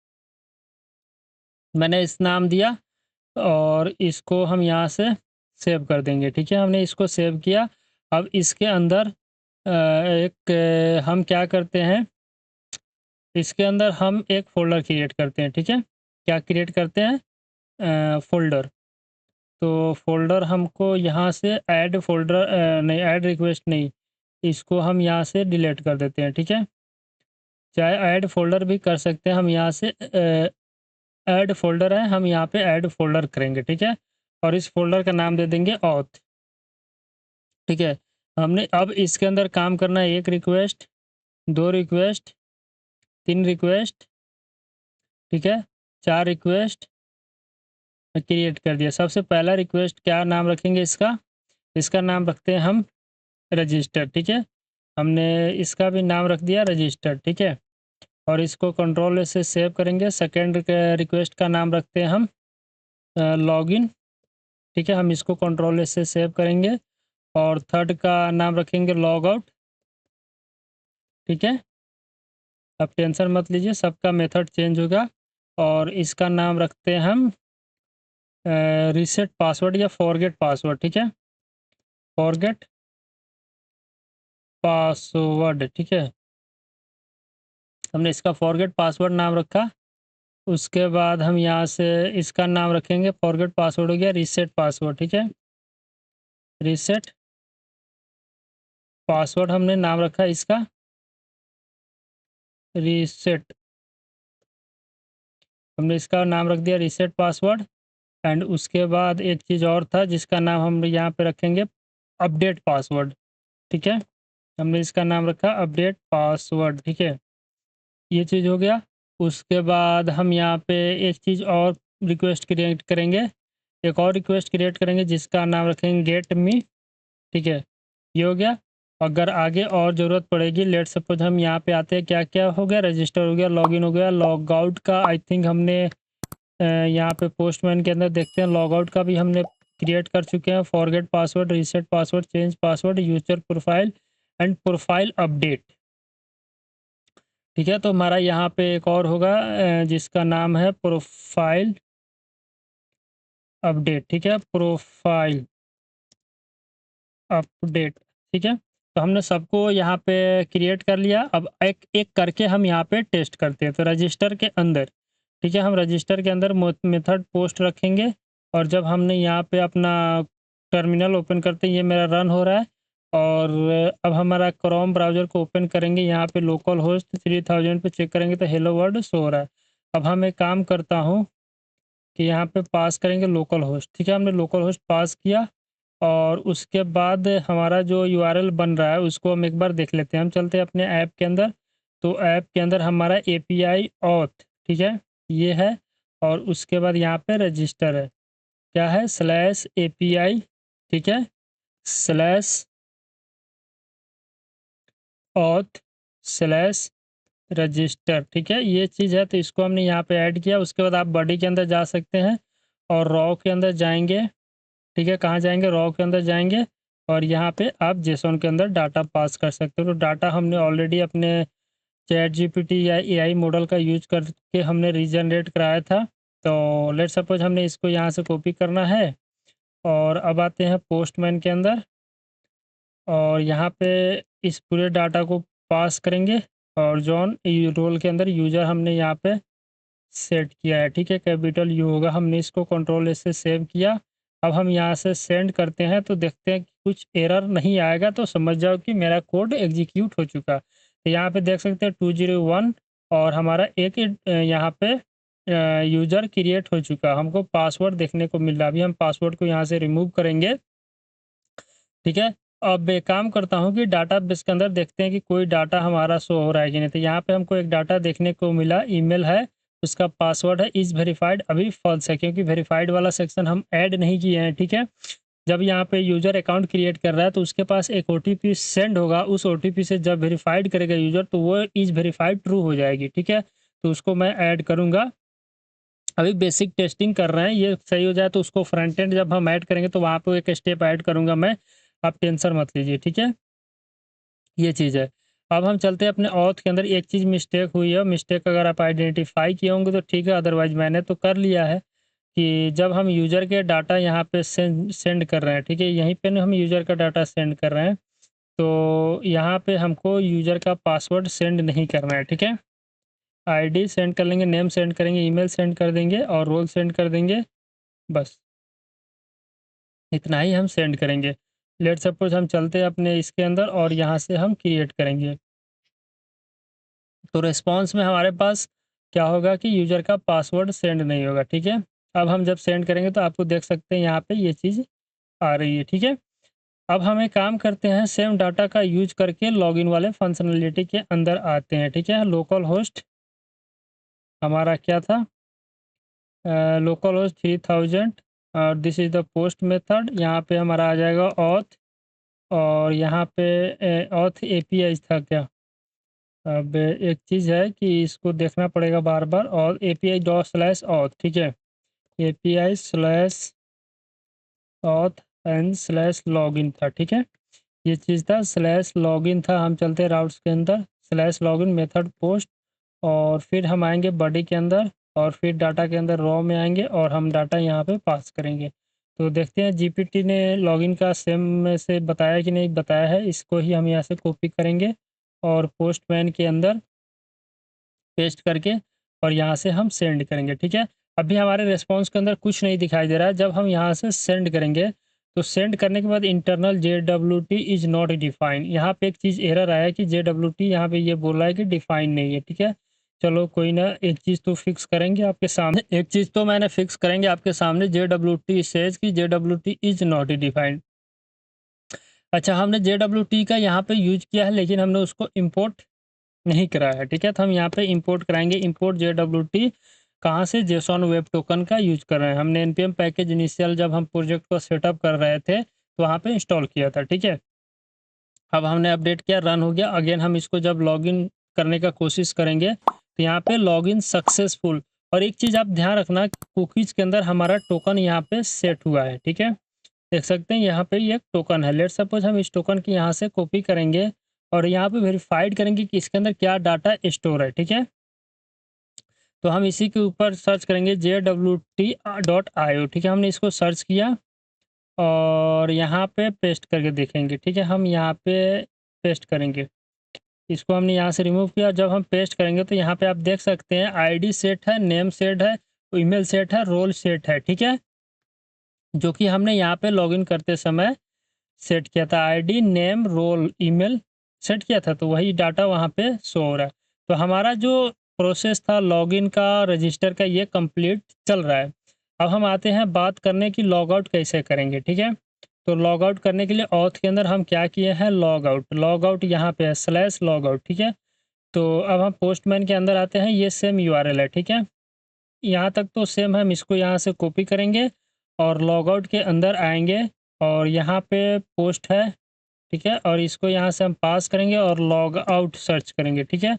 मैंने इस नाम दिया और इसको हम यहाँ से सेव कर देंगे, ठीक है? हमने इसको सेव किया। अब इसके अंदर हम क्या करते हैं, इसके अंदर हम एक फ़ोल्डर क्रिएट करते हैं, ठीक है? क्या क्रिएट करते हैं? फ़ोल्डर। तो फ़ोल्डर हमको यहाँ से नहीं, ऐड रिक्वेस्ट नहीं, इसको हम यहाँ से डिलीट कर देते हैं, ठीक है? चाहे ऐड फ़ोल्डर भी कर सकते हैं हम यहाँ से, ऐड फ़ोल्डर है, हम यहाँ पे ऐड फ़ोल्डर करेंगे, ठीक है? और इस फ़ोल्डर का नाम दे देंगे ऑथ, ठीक है? हमने अब इसके अंदर काम करना है, 1 रिक्वेस्ट, 2 रिक्वेस्ट, 3 रिक्वेस्ट, ठीक है? 4 रिक्वेस्ट क्रिएट कर दिया। सबसे पहला रिक्वेस्ट क्या नाम रखेंगे इसका? इसका नाम रखते हैं हम रजिस्टर, ठीक है? हमने इसका भी नाम रख दिया रजिस्टर, ठीक है? और इसको कंट्रोल से सेव करेंगे। सेकंड रिक्वेस्ट का नाम रखते हैं हम लॉगिन, ठीक है? हम इसको कंट्रोल से सेव करेंगे। और थर्ड का नाम रखेंगे लॉग आउट, ठीक है? अब टेंशन मत लीजिए, सबका मेथड चेंज होगा। और इसका नाम रखते हैं हम रीसेट पासवर्ड या फॉरगेट पासवर्ड, ठीक है? फॉरगेट पासवर्ड, ठीक है? हमने इसका फॉरगेट पासवर्ड नाम रखा। उसके बाद हम यहाँ से इसका नाम रखेंगे, फॉरगेट पासवर्ड हो गया, रीसेट पासवर्ड, ठीक है? रीसेट पासवर्ड हमने नाम रखा इसका रीसेट, हमने इसका नाम रख दिया रीसेट पासवर्ड। एंड उसके बाद एक चीज़ और था जिसका नाम हम यहाँ पे रखेंगे अपडेट पासवर्ड, ठीक है? हमने इसका नाम रखा अपडेट पासवर्ड, ठीक है? ये चीज़ हो गया। उसके बाद हम यहाँ पे एक चीज़ और रिक्वेस्ट क्रिएट करेंगे, एक और रिक्वेस्ट क्रिएट करेंगे जिसका नाम रखेंगे गेट मी, ठीक है, ये हो गया। अगर आगे और ज़रूरत पड़ेगी, लेट सपोज हम यहाँ पे आते हैं, क्या क्या हो गया, रजिस्टर हो गया, लॉगिन हो गया, लॉग आउट का आई थिंक हमने यहाँ पे पोस्टमैन के अंदर देखते हैं, लॉग आउट का भी हमने क्रिएट कर चुके हैं, forget password, reset password, change password, user profile and profile update, ठीक है। तो हमारा यहाँ पे एक और होगा जिसका नाम है प्रोफाइल अपडेट, ठीक है, प्रोफाइल अपडेट, ठीक है। तो हमने सबको यहाँ पे क्रिएट कर लिया। अब एक एक करके हम यहाँ पे टेस्ट करते हैं। तो रजिस्टर के अंदर, ठीक है, हम रजिस्टर के अंदर मेथड पोस्ट रखेंगे, और जब हमने यहाँ पे अपना टर्मिनल ओपन करते हैं, ये मेरा रन हो रहा है, और अब हमारा क्रोम ब्राउज़र को ओपन करेंगे, यहाँ पे लोकल होस्ट 3000 पे चेक करेंगे तो हेलो वर्ल्ड शो हो रहा है। अब हम एक काम करता हूँ कि यहाँ पे पास करेंगे लोकल होस्ट, ठीक है, हमने लोकल होस्ट पास किया, और उसके बाद हमारा जो यूआरएल बन रहा है उसको हम एक बार देख लेते हैं। हम चलते हैं अपने ऐप के अंदर, तो ऐप के अंदर हमारा एपीआई ऑथ, ठीक है, ये है, और उसके बाद यहाँ पे रजिस्टर है, क्या है, स्लैश एपीआई, ठीक है, स्लैश ऑथ स्लैश रजिस्टर, ठीक है, ये चीज़ है। तो इसको हमने यहाँ पे ऐड किया। उसके बाद आप बॉडी के अंदर जा सकते हैं और रॉ के अंदर जाएंगे, ठीक है, कहाँ जाएंगे, रॉ के अंदर जाएंगे, और यहाँ पे आप जेसॉन के अंदर डाटा पास कर सकते हो। तो डाटा हमने ऑलरेडी अपने चैट जीपीटी या एआई मॉडल का यूज करके हमने रीजनरेट कराया था। तो लेट सपोज हमने इसको यहाँ से कॉपी करना है, और अब आते हैं पोस्टमैन के अंदर, और यहाँ पे इस पूरे डाटा को पास करेंगे, और जॉन रोल के अंदर यूज़र हमने यहाँ पे सेट किया है, ठीक है, कैपिटल यू होगा, हमने इसको कंट्रोल एस से सेव किया। अब हम यहाँ से सेंड करते हैं, तो देखते हैं कि कुछ एरर नहीं आएगा, तो समझ जाओ कि मेरा कोड एग्जीक्यूट हो चुका। तो यहाँ पे देख सकते हैं 201, और हमारा एक यहाँ पे यूज़र क्रिएट हो चुका, हमको पासवर्ड देखने को मिल रहा। अभी हम पासवर्ड को यहाँ से रिमूव करेंगे, ठीक है। अब एक काम करता हूँ कि डाटा बेस के अंदर देखते हैं कि कोई डाटा हमारा शो हो रहा है कि नहीं। तो यहाँ पे हमको एक डाटा देखने को मिला, ईमेल है, उसका पासवर्ड है इज़ वेरीफाइड, अभी फॉल्स है क्योंकि वेरीफाइड वाला सेक्शन हम ऐड नहीं किए हैं, ठीक है। जब यहाँ पे यूज़र अकाउंट क्रिएट कर रहा है तो उसके पास एक ओटीपी सेंड होगा, उस ओटीपी से जब वेरीफाइड करेगा यूज़र तो वो इज़ वेरीफाइड ट्रू हो जाएगी, ठीक है। तो उसको मैं ऐड करूँगा। अभी बेसिक टेस्टिंग कर रहे हैं, ये सही हो जाए तो उसको फ्रंट एंड जब हम ऐड करेंगे तो वहाँ पे एक स्टेप ऐड करूँगा मैं, आप टेंशन मत लीजिए, ठीक है, ये चीज़ है। अब हम चलते हैं अपने ऑथ के अंदर। एक चीज़ मिस्टेक हुई है, मिस्टेक अगर आप आइडेंटिफाई किए होंगे तो ठीक है, अदरवाइज़ मैंने तो कर लिया है कि जब हम यूज़र के डाटा यहाँ पे सेंड कर रहे हैं, ठीक है, यहीं पे ना हम यूज़र का डाटा सेंड कर रहे हैं, तो यहाँ पे हमको यूज़र का पासवर्ड सेंड नहीं करना है, ठीक है। आईडी सेंड कर लेंगे, नेम सेंड करेंगे, ईमेल सेंड कर देंगे, और रोल सेंड कर देंगे, बस इतना ही हम सेंड करेंगे। लेट सपोज हम चलते हैं अपने इसके अंदर, और यहाँ से हम क्रिएट करेंगे, तो रिस्पॉन्स में हमारे पास क्या होगा कि यूज़र का पासवर्ड सेंड नहीं होगा, ठीक है। अब हम जब सेंड करेंगे तो आपको देख सकते हैं यहाँ पे ये चीज़ आ रही है, ठीक है। अब हम एक काम करते हैं, सेम डाटा का यूज करके लॉगिन वाले फंक्शनलिटी के अंदर आते हैं, ठीक है। लोकल होस्ट हमारा क्या था, लोकल होस्ट 3000, और this is the post method. यहाँ पे हमारा आ जाएगा ऑथ, और यहाँ पे ऑथ एपीआई था क्या। अब एक चीज़ है कि इसको देखना पड़ेगा बार बार, और एपीआई डॉट स्लैश ऑथ, ठीक है, API slash auth and slash login था, ठीक है, ये चीज़ था, स्लैश लॉगिन था। हम चलते हैं राउट्स के अंदर, स्लैश लॉगिन मेथड पोस्ट, और फिर हम आएंगे बॉडी के अंदर, और फिर डाटा के अंदर रॉ में आएंगे, और हम डाटा यहाँ पे पास करेंगे। तो देखते हैं जीपीटी ने लॉगिन का सेम में से बताया कि नहीं बताया है, इसको ही हम यहाँ से कॉपी करेंगे, और पोस्टमैन के अंदर पेस्ट करके, और यहाँ से हम सेंड करेंगे, ठीक है। अभी हमारे रिस्पॉन्स के अंदर कुछ नहीं दिखाई दे रहा है। जब हम यहाँ से सेंड करेंगे तो सेंड करने के बाद internal JWT is not defined, यहाँ पे एक चीज़ एरर आया कि JWT यहाँ पे ये बोल रहा है कि डिफाइन नहीं है, ठीक है। चलो कोई ना, एक चीज़ तो फिक्स करेंगे आपके सामने, एक चीज़ तो मैंने फिक्स करेंगे आपके सामने, JWT सेज कि JWT इज़ नॉट डिफाइंड। अच्छा, हमने JWT का यहाँ पे यूज किया है, लेकिन हमने उसको इम्पोर्ट नहीं कराया है, ठीक है। तो हम यहाँ पे इंपोर्ट कराएंगे, इंपोर्ट JWT कहाँ से, जेसॉन वेब टोकन का यूज कर रहे हैं। हमने एनपीएम पैकेज इनिशियल जब हम प्रोजेक्ट को सेटअप कर रहे थे तो वहाँ पे इंस्टॉल किया था, ठीक है। अब हमने अपडेट किया, रन हो गया। अगेन हम इसको जब लॉगिन करने का कोशिश करेंगे तो यहाँ पे लॉगिन सक्सेसफुल। और एक चीज़ आप ध्यान रखना, कुकीज़ के अंदर हमारा टोकन यहाँ पे सेट हुआ है, ठीक है। देख सकते हैं यहाँ पे ये एक टोकन है। लेट्स सपोज हम इस टोकन की यहाँ से कॉपी करेंगे और यहाँ पे वेरीफाइड करेंगे कि इसके अंदर क्या डाटा स्टोर है, ठीक है। तो हम इसी के ऊपर सर्च करेंगे JWT.io, ठीक है। हमने इसको सर्च किया और यहाँ पे पेस्ट करके देखेंगे, ठीक है। हम यहाँ पे पेस्ट करेंगे, इसको हमने यहाँ से रिमूव किया। जब हम पेस्ट करेंगे तो यहाँ पे आप देख सकते हैं आईडी सेट है, नेम सेट है, ईमेल सेट है, रोल सेट है, ठीक है। जो कि हमने यहाँ पे लॉगिन करते समय सेट किया था, ID, name, role, email set किया था, तो वही डाटा वहाँ पे शो हो रहा है। तो हमारा जो प्रोसेस था लॉगिन का, रजिस्टर का, ये कंप्लीट चल रहा है। अब हम आते हैं बात करने की लॉग आउट कैसे करेंगे, ठीक है। तो लॉग आउट करने के लिए ऑथ के अंदर हम क्या किए हैं, लॉग आउट यहाँ पे है /लॉग आउट, ठीक है। तो अब हम पोस्टमैन के अंदर आते हैं, ये सेम यूआरएल है, ठीक है। यहाँ तक तो सेम है, हम इसको यहाँ से कॉपी करेंगे और लॉग आउट के अंदर आएंगे और यहाँ पे पोस्ट है, ठीक है। और इसको यहाँ से हम पास करेंगे और लॉग आउट सर्च करेंगे, ठीक है।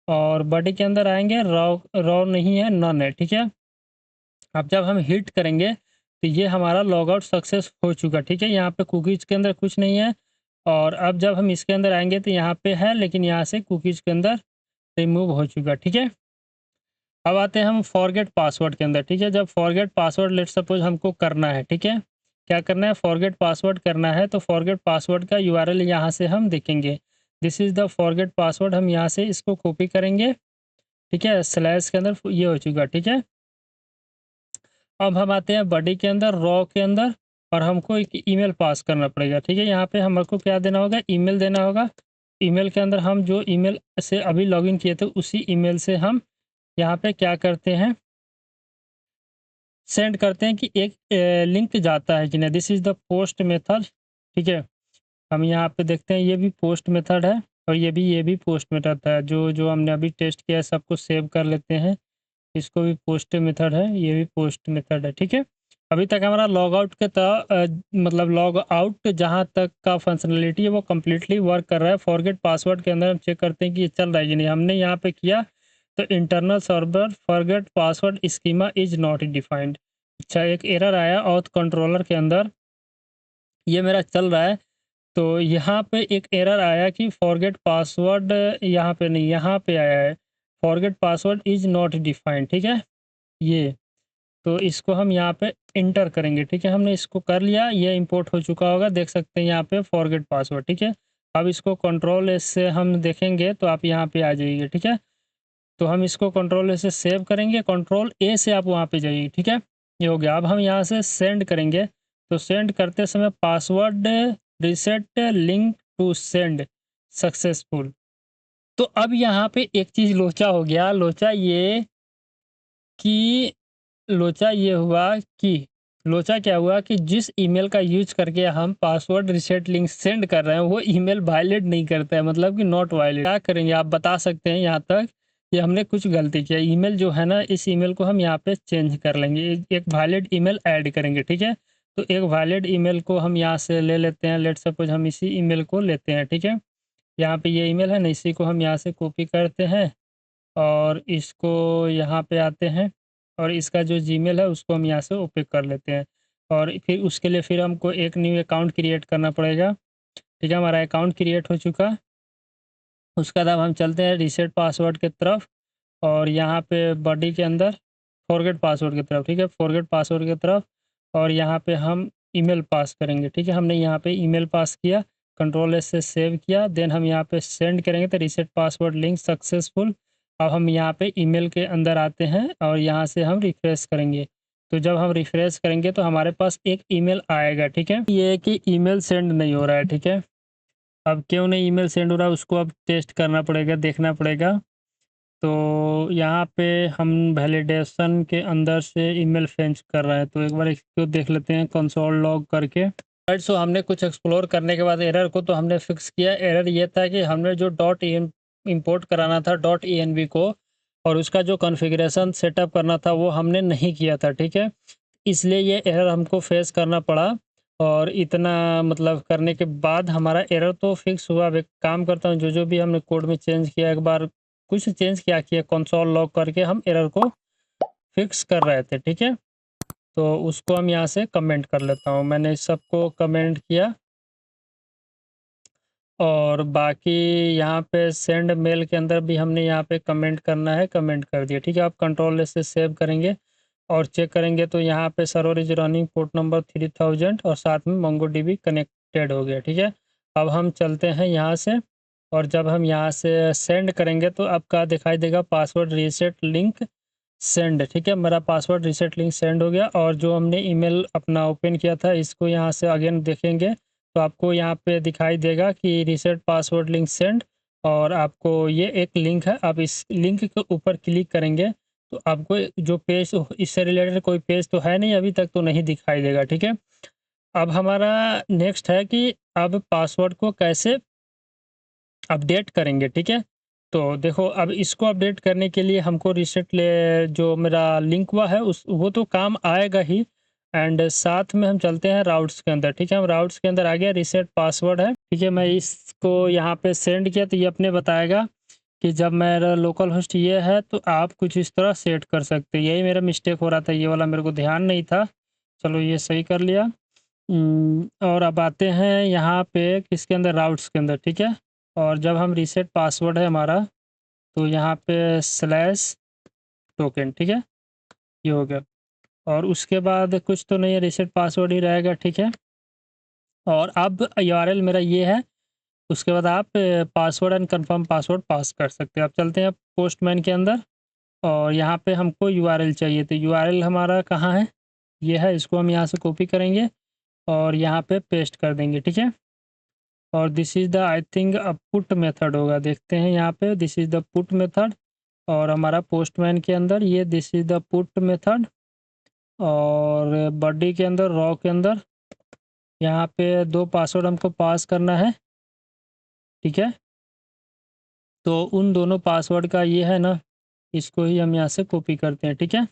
और बॉडी के अंदर आएंगे, रॉ रॉ नहीं है, नन है, ठीक है। अब जब हम हिट करेंगे तो ये हमारा लॉग आउट सक्सेस हो चुका, ठीक है। यहाँ पे कुकीज़ के अंदर कुछ नहीं है। और अब जब हम इसके अंदर आएंगे तो यहाँ पे है, लेकिन यहाँ से कुकीज़ के अंदर रिमूव हो चुका, ठीक है। अब आते हैं हम फॉरगेट पासवर्ड के अंदर, ठीक है। जब फॉरगेट पासवर्ड लेट्स सपोज हमको करना है, ठीक है। क्या करना है, फॉरगेट पासवर्ड करना है, तो फॉरगेट पासवर्ड का यूआरएल यहाँ से हम देखेंगे। This is the forget password, हम यहाँ से इसको कॉपी करेंगे, ठीक है। स्लैश के अंदर ये हो चुका, ठीक है। अब हम आते हैं बॉडी के अंदर, रॉ के अंदर, और हमको एक ईमेल पास करना पड़ेगा, ठीक है। यहाँ पे हमको क्या देना होगा, ईमेल देना होगा। ईमेल के अंदर हम जो ईमेल से अभी लॉगिन किए थे उसी ईमेल से हम यहाँ पे क्या करते हैं, सेंड करते हैं कि एक लिंक जाता है कि नहीं। This is the post method, ठीक है। हम यहाँ पे देखते हैं ये भी पोस्ट मेथड है और ये भी पोस्ट मेथड है। जो जो हमने अभी टेस्ट किया है सबको सेव कर लेते हैं। इसको भी पोस्ट मेथड है, ये भी पोस्ट मेथड है, ठीक है। अभी तक हमारा लॉग आउट के मतलब लॉग आउट जहाँ तक का फंक्शनलिटी है वो कम्प्लीटली वर्क कर रहा है। फॉरगेट पासवर्ड के अंदर हम चेक करते हैं कि ये चल रहा है कि नहीं। हमने यहाँ पे किया तो internal server forget password schema is not defined. अच्छा, एक एरर आया ऑथ कंट्रोलर के अंदर, ये मेरा चल रहा है। तो यहाँ पे एक एरर आया कि फॉरगेट पासवर्ड, यहाँ पे नहीं, यहाँ पे आया है forget password is not defined, ठीक है। ये तो इसको हम यहाँ पे इंटर करेंगे, ठीक है। हमने इसको कर लिया, ये इंपोर्ट हो चुका होगा, देख सकते हैं यहाँ पे फॉरगेट पासवर्ड, ठीक है। अब इसको कंट्रोल एस से हम देखेंगे तो आप यहाँ पे आ जाइए, ठीक है। तो हम इसको कंट्रोल ए से सेव करेंगे, कंट्रोल ए से आप वहाँ पे जाइए, ठीक है। ये हो गया। अब हम यहाँ से सेंड करेंगे, तो सेंड करते समय password reset link to send successful. तो अब यहाँ पे एक चीज़ लोचा हो गया। कि लोचा ये हुआ कि लोचा क्या हुआ कि जिस ईमेल का यूज़ करके हम पासवर्ड रीसेट लिंक सेंड कर रहे हैं वो ईमेल वायलेट नहीं करता है, मतलब कि नॉट वायलेट। क्या करेंगे आप बता सकते हैं यहाँ तक कि हमने कुछ गलती किया। ईमेल जो है ना, इस ईमेल को हम यहाँ पे चेंज कर लेंगे, एक वैलिड ईमेल ऐड करेंगे, ठीक है। तो एक वैलिड ईमेल को हम यहाँ से ले लेते हैं। लेट्स सपोज हम इसी ईमेल को लेते हैं, ठीक है। यहाँ पे ये ईमेल है ना, इसी को हम यहाँ से कॉपी करते हैं और इसको यहाँ पे आते हैं और इसका जो जीमेल है उसको हम यहाँ से ओपन कर लेते हैं। और फिर उसके लिए फिर हमको एक न्यू अकाउंट क्रिएट करना पड़ेगा, ठीक है। हमारा अकाउंट क्रिएट हो चुका। उसके बाद अब हम चलते हैं रीसेट पासवर्ड की तरफ और यहाँ पे बॉडी के अंदर फॉरगेट पासवर्ड की तरफ, ठीक है। फॉरगेट पासवर्ड की तरफ और यहाँ पे हम ईमेल पास करेंगे, ठीक है। हमने यहाँ पे ईमेल पास किया, कंट्रोल एस से सेव किया, देन हम यहाँ पे सेंड करेंगे तो रीसेट पासवर्ड लिंक सक्सेसफुल। अब हम यहाँ पे ईमेल के अंदर आते हैं और यहाँ से हम रिफ्रेश करेंगे। तो जब हम रिफ्रेश करेंगे तो हमारे पास एक ईमेल आएगा, ठीक है। ये है कि ईमेल सेंड नहीं हो रहा है, ठीक है। अब क्यों नहीं ईमेल सेंड हो रहा है उसको अब टेस्ट करना पड़ेगा, देखना पड़ेगा। तो यहाँ पे हम वैलिडेशन के अंदर से ईमेल फेंच कर रहे हैं, तो एक बार इसको देख लेते हैं कंसोल लॉग करके। राइट, सो हमने कुछ एक्सप्लोर करने के बाद एरर को तो हमने फिक्स किया। एरर ये था कि हमने जो डॉट इंपोर्ट कराना था, डॉट ENV को, और उसका जो कॉन्फ़िगरेशन सेटअप करना था वो हमने नहीं किया था, ठीक है? इसलिए ये एरर हमको फेस करना पड़ा और इतना मतलब करने के बाद हमारा एरर तो फिक्स हुआ। अब एक काम करता हूँ, जो-जो भी हमने कोड में चेंज किया, एक बार कुछ चेंज किया कंसोल लॉग करके हम एरर को फिक्स कर रहे थे, ठीक है? तो उसको हम यहाँ से कमेंट कर लेता हूँ। मैंने इस सबको कमेंट किया और बाकी यहाँ पे सेंड मेल के अंदर भी हमने यहाँ पे कमेंट करना है, कमेंट कर दिया, ठीक है? आप कंट्रोल एस से सेव करेंगे और चेक करेंगे तो यहाँ पे server is running port number 3000 और साथ में मोंगोडीबी कनेक्टेड हो गया, ठीक है? अब हम चलते हैं यहाँ से और जब हम यहाँ से सेंड करेंगे तो आपका दिखाई देगा पासवर्ड रीसेट लिंक सेंड, ठीक है? मेरा पासवर्ड रीसेट लिंक सेंड हो गया और जो हमने ईमेल अपना ओपन किया था इसको यहाँ से अगेन देखेंगे तो आपको यहाँ पे दिखाई देगा कि रीसेट पासवर्ड लिंक सेंड और आपको ये एक लिंक है। आप इस लिंक के ऊपर क्लिक करेंगे तो आपको जो पेज इससे रिलेटेड कोई पेज तो है नहीं, अभी तक तो नहीं दिखाई देगा, ठीक है? अब हमारा नेक्स्ट है कि अब पासवर्ड को कैसे अपडेट करेंगे, ठीक है? तो देखो अब इसको अपडेट करने के लिए हमको रीसेट ले जो मेरा लिंक हुआ है उस वो तो काम आएगा ही एंड साथ में हम चलते हैं राउट्स के अंदर, ठीक है? हम राउट्स के अंदर आ गया, रीसेट पासवर्ड है, ठीक है? मैं इसको यहाँ पे सेंड किया तो ये अपने बताएगा कि जब मेरा लोकल होस्ट ये है तो आप कुछ इस तरह सेट कर सकते हैं। यही मेरा मिस्टेक हो रहा था, ये वाला मेरे को ध्यान नहीं था। चलो ये सही कर लिया। और अब आते हैं यहाँ पे किसके अंदर, राउट्स के अंदर, ठीक है? और जब हम रीसेट पासवर्ड है हमारा तो यहाँ पे स्लैश टोकन, ठीक है? ये हो गया और उसके बाद कुछ तो नहीं है, रीसेट पासवर्ड ही रहेगा, ठीक है? और अब यूआरएल मेरा ये है, उसके बाद आप पासवर्ड एंड कंफर्म पासवर्ड पास कर सकते हैं। अब चलते हैं पोस्टमैन के अंदर और यहाँ पे हमको यूआरएल चाहिए, तो यूआरएल हमारा कहाँ है? ये है, इसको हम यहाँ से कॉपी करेंगे और यहाँ पे पेस्ट कर देंगे, ठीक है? और this is the I think put method होगा, देखते हैं यहाँ पे, this is the put method और हमारा पोस्टमैन के अंदर ये this is the put method और बॉडी के अंदर रॉ के अंदर यहाँ पे 2 पासवर्ड हमको पास करना है, ठीक है? तो उन दोनों पासवर्ड का ये है ना, इसको ही हम यहाँ से कॉपी करते हैं, ठीक है?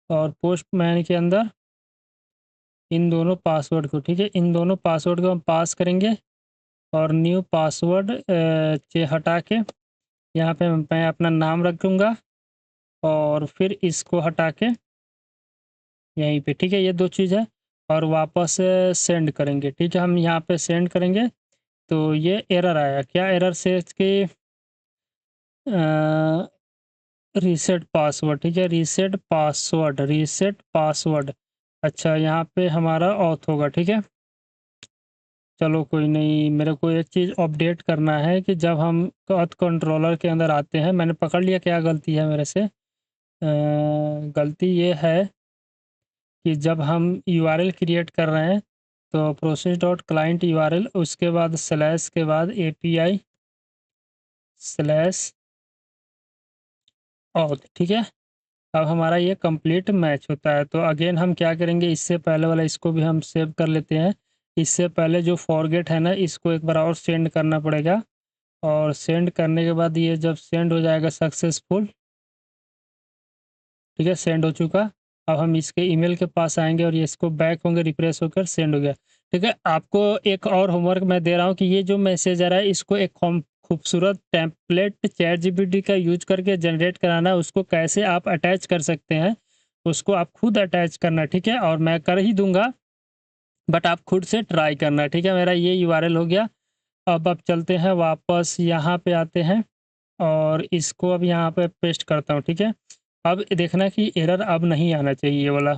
और पोस्टमैन के अंदर इन दोनों पासवर्ड को, ठीक है? इन दोनों पासवर्ड को हम पास करेंगे और न्यू पासवर्ड से हटा के यहाँ पे मैं अपना नाम रखूँगा और फिर इसको हटा के यहीं पे, ठीक है? ये 2 चीज़ है और वापस सेंड करेंगे, ठीक है? हम यहाँ पे सेंड करेंगे तो ये एरर आया, क्या एरर से कि रीसेट पासवर्ड, ठीक है? Reset password. अच्छा यहाँ पे हमारा ऑथ होगा, ठीक है? चलो कोई नहीं, मेरे को एक चीज़ अपडेट करना है कि जब हम ऑथ कंट्रोलर के अंदर आते हैं, मैंने पकड़ लिया क्या गलती है मेरे से। गलती ये है कि जब हम यूआरएल क्रिएट कर रहे हैं तो प्रोसेस डॉट क्लाइंट यूआरएल उसके बाद स्लैश के बाद एपीआई स्लैश ऑथ, ठीक है? अब हमारा ये कंप्लीट मैच होता है तो अगेन हम क्या करेंगे, इससे पहले वाला इसको भी हम सेव कर लेते हैं। इससे पहले जो फॉरगेट है ना, इसको एक बार और सेंड करना पड़ेगा और सेंड करने के बाद ये जब सेंड हो जाएगा सक्सेसफुल, ठीक है? सेंड हो चुका। अब हम इसके ईमेल के पास आएँगे और ये इसको बैक होंगे, रिफ्रेश होकर सेंड हो गया, ठीक है? आपको एक और होमवर्क मैं दे रहा हूँ कि ये जो मैसेज आ रहा है इसको एक खूबसूरत टेम्पलेट चैटजीपीटी का यूज़ करके जनरेट कराना है, उसको कैसे आप अटैच कर सकते हैं, उसको आप खुद अटैच करना, ठीक है? और मैं कर ही दूँगा, बट आप खुद से ट्राई करना, ठीक है? मेरा ये यूआरएल हो गया। अब चलते हैं वापस यहाँ पे आते हैं और इसको अब यहाँ पे पेस्ट करता हूँ, ठीक है? अब देखना कि एरर अब नहीं आना चाहिए ये वाला।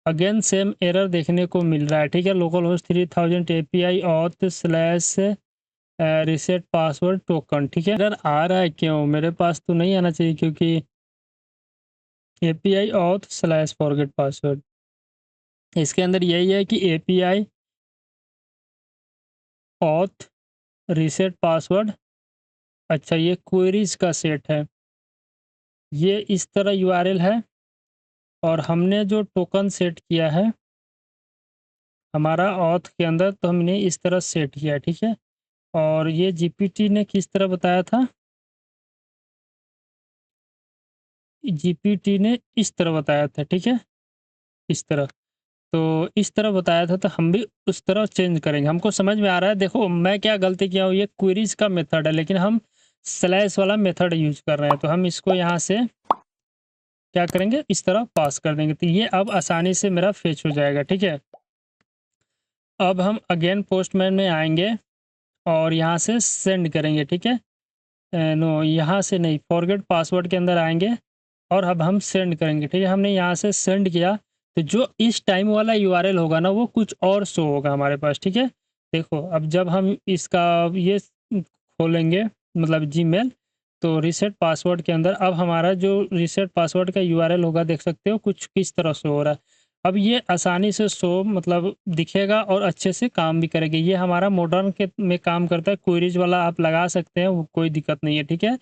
अगेन सेम एरर देखने को मिल रहा है, ठीक है? Localhost 3000 API auth slash reset password token, ठीक है? एरर आ रहा है क्यों? मेरे पास तो नहीं आना चाहिए क्योंकि API auth slash forget password, इसके अंदर यही है कि एपीआई ऑथ रीसेट पासवर्ड। अच्छा ये क्वेरीज का सेट है, ये इस तरह यूआरएल है और हमने जो टोकन सेट किया है हमारा ऑथ के अंदर तो हमने इस तरह सेट किया है, ठीक है? और ये जीपीटी ने किस तरह बताया था? जीपीटी ने इस तरह बताया था, ठीक है, इस तरह। तो इस तरह बताया था तो हम भी उस तरह चेंज करेंगे। हमको समझ में आ रहा है, देखो मैं क्या गलती किया हूँ, ये क्वेरीज का मेथड है लेकिन हम स्लैश वाला मेथड यूज कर रहे हैं, तो हम इसको यहाँ से क्या करेंगे, इस तरह पास कर देंगे, तो ये अब आसानी से मेरा फेच हो जाएगा, ठीक है। अब हम अगेन पोस्टमैन में आएंगे और यहाँ से सेंड करेंगे, ठीक है। नो, यहाँ से नहीं, फॉरगेट पासवर्ड के अंदर आएंगे और अब हम सेंड करेंगे, ठीक है। हमने यहाँ से सेंड किया तो जो इस टाइम वाला यूआरएल होगा ना वो कुछ और शो होगा हमारे पास, ठीक है। देखो अब जब हम इसका ये खोलेंगे मतलब जीमेल, तो रीसेट पासवर्ड के अंदर अब हमारा जो रीसेट पासवर्ड का यूआरएल होगा देख सकते हो कुछ किस तरह शो हो रहा है। अब ये आसानी से शो मतलब दिखेगा और अच्छे से काम भी करेगा। ये हमारा मॉडर्न के में काम करता है, क्वेरीज वाला आप लगा सकते हैं, वो कोई दिक्कत नहीं है, ठीक है।